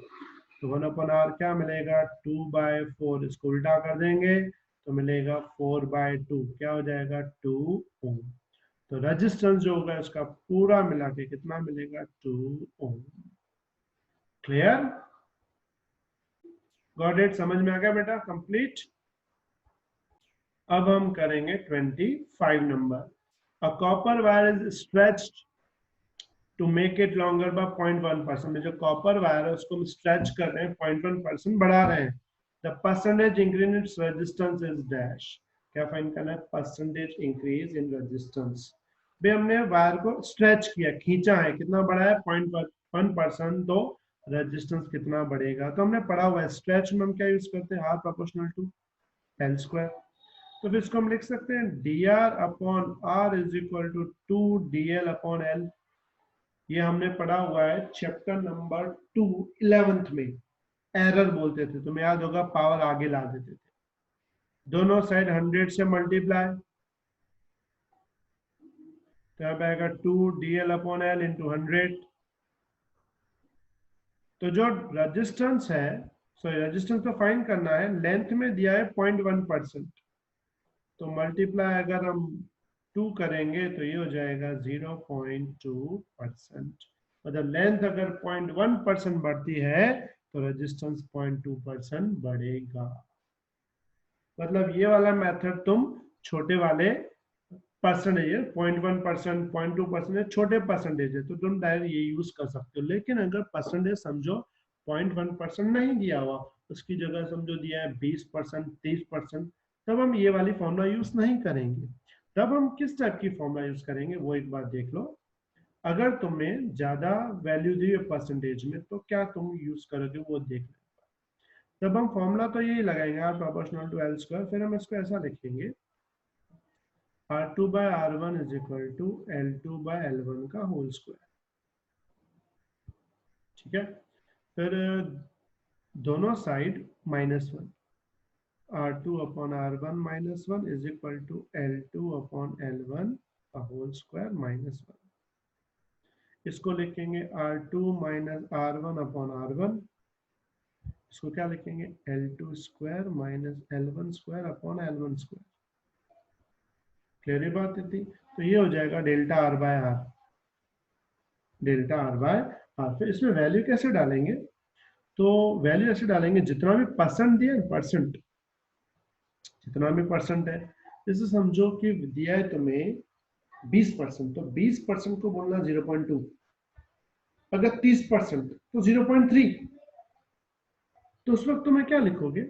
तो 1/r क्या मिलेगा, 2/4। इसको उल्टा कर देंगे तो मिलेगा 4/2, क्या हो जाएगा 2 ओम। तो रेजिस्टेंस जो होगा इसका पूरा मिला के कितना मिलेगा, 2 ओम। क्लियर, गॉट इट, समझ में आ गया बेटा, कंप्लीट। अब हम करेंगे 25 number. A copper wire is stretched to make it longer by 0.1%। जो कॉपर वायर है उसको हम स्ट्रेच कर रहे हैं, 0.1% बढ़ा रहे हैं। The percentage increase in its resistance is dash. क्या फाइंड करना है, परसेंटेज इंक्रीज इन रेजिस्टेंस। भाई हमने वायर को स्ट्रेच किया, खींचा है, कितना बढ़ा है 0.1%, तो रेजिस्टेंस कितना बढ़ेगा। तो हमने पढ़ा हुआ है स्ट्रेच में हम क्या यूज करते हैं, R proportional to L square. तो फिर इसको हम लिख सकते हैं D R upon R is equal to 2 DL upon L. ये हमने पढ़ा हुआ है चैप्टर नंबर 2 11th में, एरर बोलते थे, तुम्हें याद होगा, पावर आगे ला देते थे। दोनों साइड 100 से मल्टीप्लाई, तो यहाँ पे आएगा 2 DL अपॉन एल इंटू 100। तो जो रेजिस्टेंस है, सॉरी रेजिस्टेंस तो फाइंड करना है, लेंथ में दिया है 0.1%, तो मल्टीप्लाई अगर हम 2 करेंगे तो ये हो जाएगा 0.2%। मतलब लेंथ अगर 0.1% बढ़ती है तो रेजिस्टेंस 0.2% बढ़ेगा। मतलब ये वाला मेथड तुम छोटे वाले परसेंटेज है, 0.1%, 0.2% छोटे परसेंटेज है, तो तुम डायरेक्ट ये यूज कर सकते हो। लेकिन अगर परसेंटेज समझो 0.1% नहीं दिया हुआ, उसकी जगह समझो दिया है 20%, 30%, तब हम ये वाली फॉर्मूला यूज नहीं करेंगे। तब हम किस टाइप की फॉर्मूला यूज करेंगे, वो एक बार देख लो। अगर तुम्हें ज्यादा वैल्यू दी है परसेंटेज में तो क्या तुम यूज करोगे, वो देख लो। तब हम फॉर्मूला तो यही लगाएंगे, R proportional to L square. फिर हम इसको ऐसा लिखेंगे, R2 by R1 is equal to L2 by L1 का होल स्क्वायर। ठीक है, फिर दोनों side -1, R2 upon R1 -1 is equal to L2 upon L1 का होल स्क्वायर -1। इसको लिखेंगे R2 minus R1 upon R1। इसको क्या लिखेंगे, L2 square minus L1 square upon L1 square. Clear बात थी। तो ये हो जाएगा delta R by R, delta R by R. फिर इसमें वैल्यू कैसे डालेंगे, तो वैल्यू ऐसे डालेंगे जितना भी परसेंट दिया है, परसेंट, जितना भी परसेंट है। जैसे समझो कि दिया है तुम्हें 20%, तो 20% को बोलना 0.2। अगर 30% तो 0.3। तो उस वक्त तुम्हें क्या लिखोगे,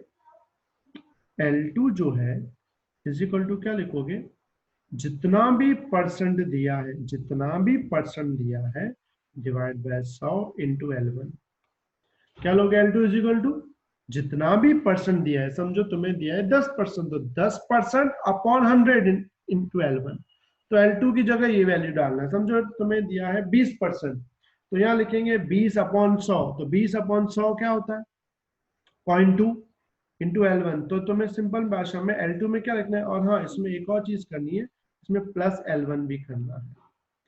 L2 जो है इज इक्वल टू क्या लिखोगे, जितना भी परसेंट दिया है, जितना भी परसेंट दिया है डिवाइड बाय 100 इंटू L1। क्या लोगे, L2 इज इक्वल टू जितना भी परसेंट दिया है, समझो तुम्हें दिया है 10%, तो 10% अपॉन 100 इंटू L1। तो L2 की जगह ये वैल्यू डालना है। समझो तुम्हें दिया है 20%, तो यहाँ लिखेंगे 20 अपॉन 100। तो 20 अपॉन 100 क्या होता है, 0.2 इंटू L1। तो तुम्हें सिंपल भाषा में L2 में क्या लिखना है। और हाँ, इसमें एक और चीज करनी है, इसमें प्लस L1 भी करना है,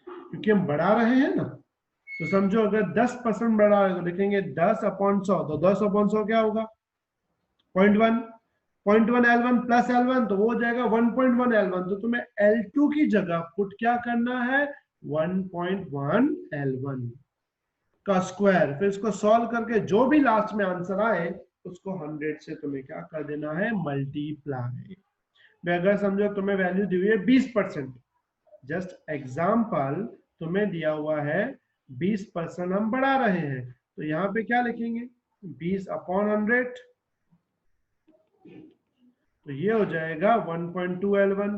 क्योंकि हम बढ़ा रहे हैं ना। तो समझो अगर 10% बढ़ा रहे हैं तो लिखेंगे 10 अपॉन 100। तो 10 अपॉन 100 क्या होगा, 0.1, 0.1 L1 प्लस L1, तो वो हो जाएगा 1.1 L1। तो तुम्हें L2 की जगह पुट क्या करना है, 1.1 L1 का स्क्वायर। फिर इसको सॉल्व करके जो भी लास्ट में आंसर आए उसको 100 से तुम्हें क्या कर देना है, मल्टीप्लाई। अगर समझो तुम्हें वैल्यू दी हुई है 20%, जस्ट एग्जाम्पल, तुम्हें दिया हुआ है 20% हम बढ़ा रहे हैं, तो यहाँ पे क्या लिखेंगे, 20/100, तो ये हो जाएगा 1.2 L1।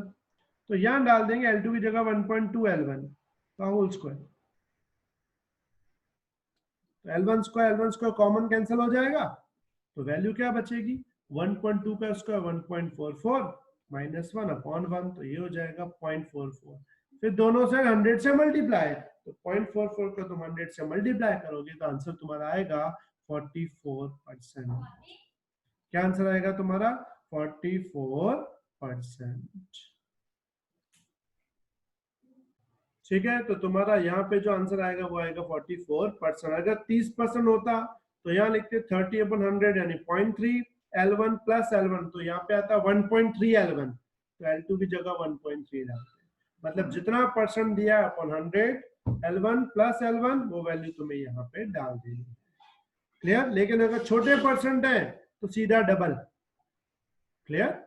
तो यहां डाल देंगे L2 की जगह 1.2 L1 का होल स्क्वायर। तो L1 स्क्वायर कॉमन कैंसिल हो जाएगा, तो वैल्यू क्या बचेगी, 1.2 का स्क्वायर 1.44 -1/1, तो ये हो जाएगा 0.44। फिर दोनों से 100 से मल्टीप्लाई, तो 0.44 को तुम 100 से मल्टीप्लाई करोगे तो आंसर तुम्हारा आएगा 44%। क्या आंसर आएगा तुम्हारा, 44%। ठीक है, तो तुम्हारा यहाँ पे जो आंसर आएगा वो आएगा 44%। अगर 30% होता तो यहाँ लिखते 30/100 यानी 0.3 L1 प्लस L1, तो यहाँ पे आता 1.3 L1, तो L2 की जगह 1.3 डालते हैं। मतलब जितना परसेंट दिया अपॉन 100 L1 प्लस L1 वो वैल्यू तुम्हें यहाँ पे डाल देनी है। क्लियर। लेकिन अगर छोटे परसेंट है तो सीधा डबल। क्लियर।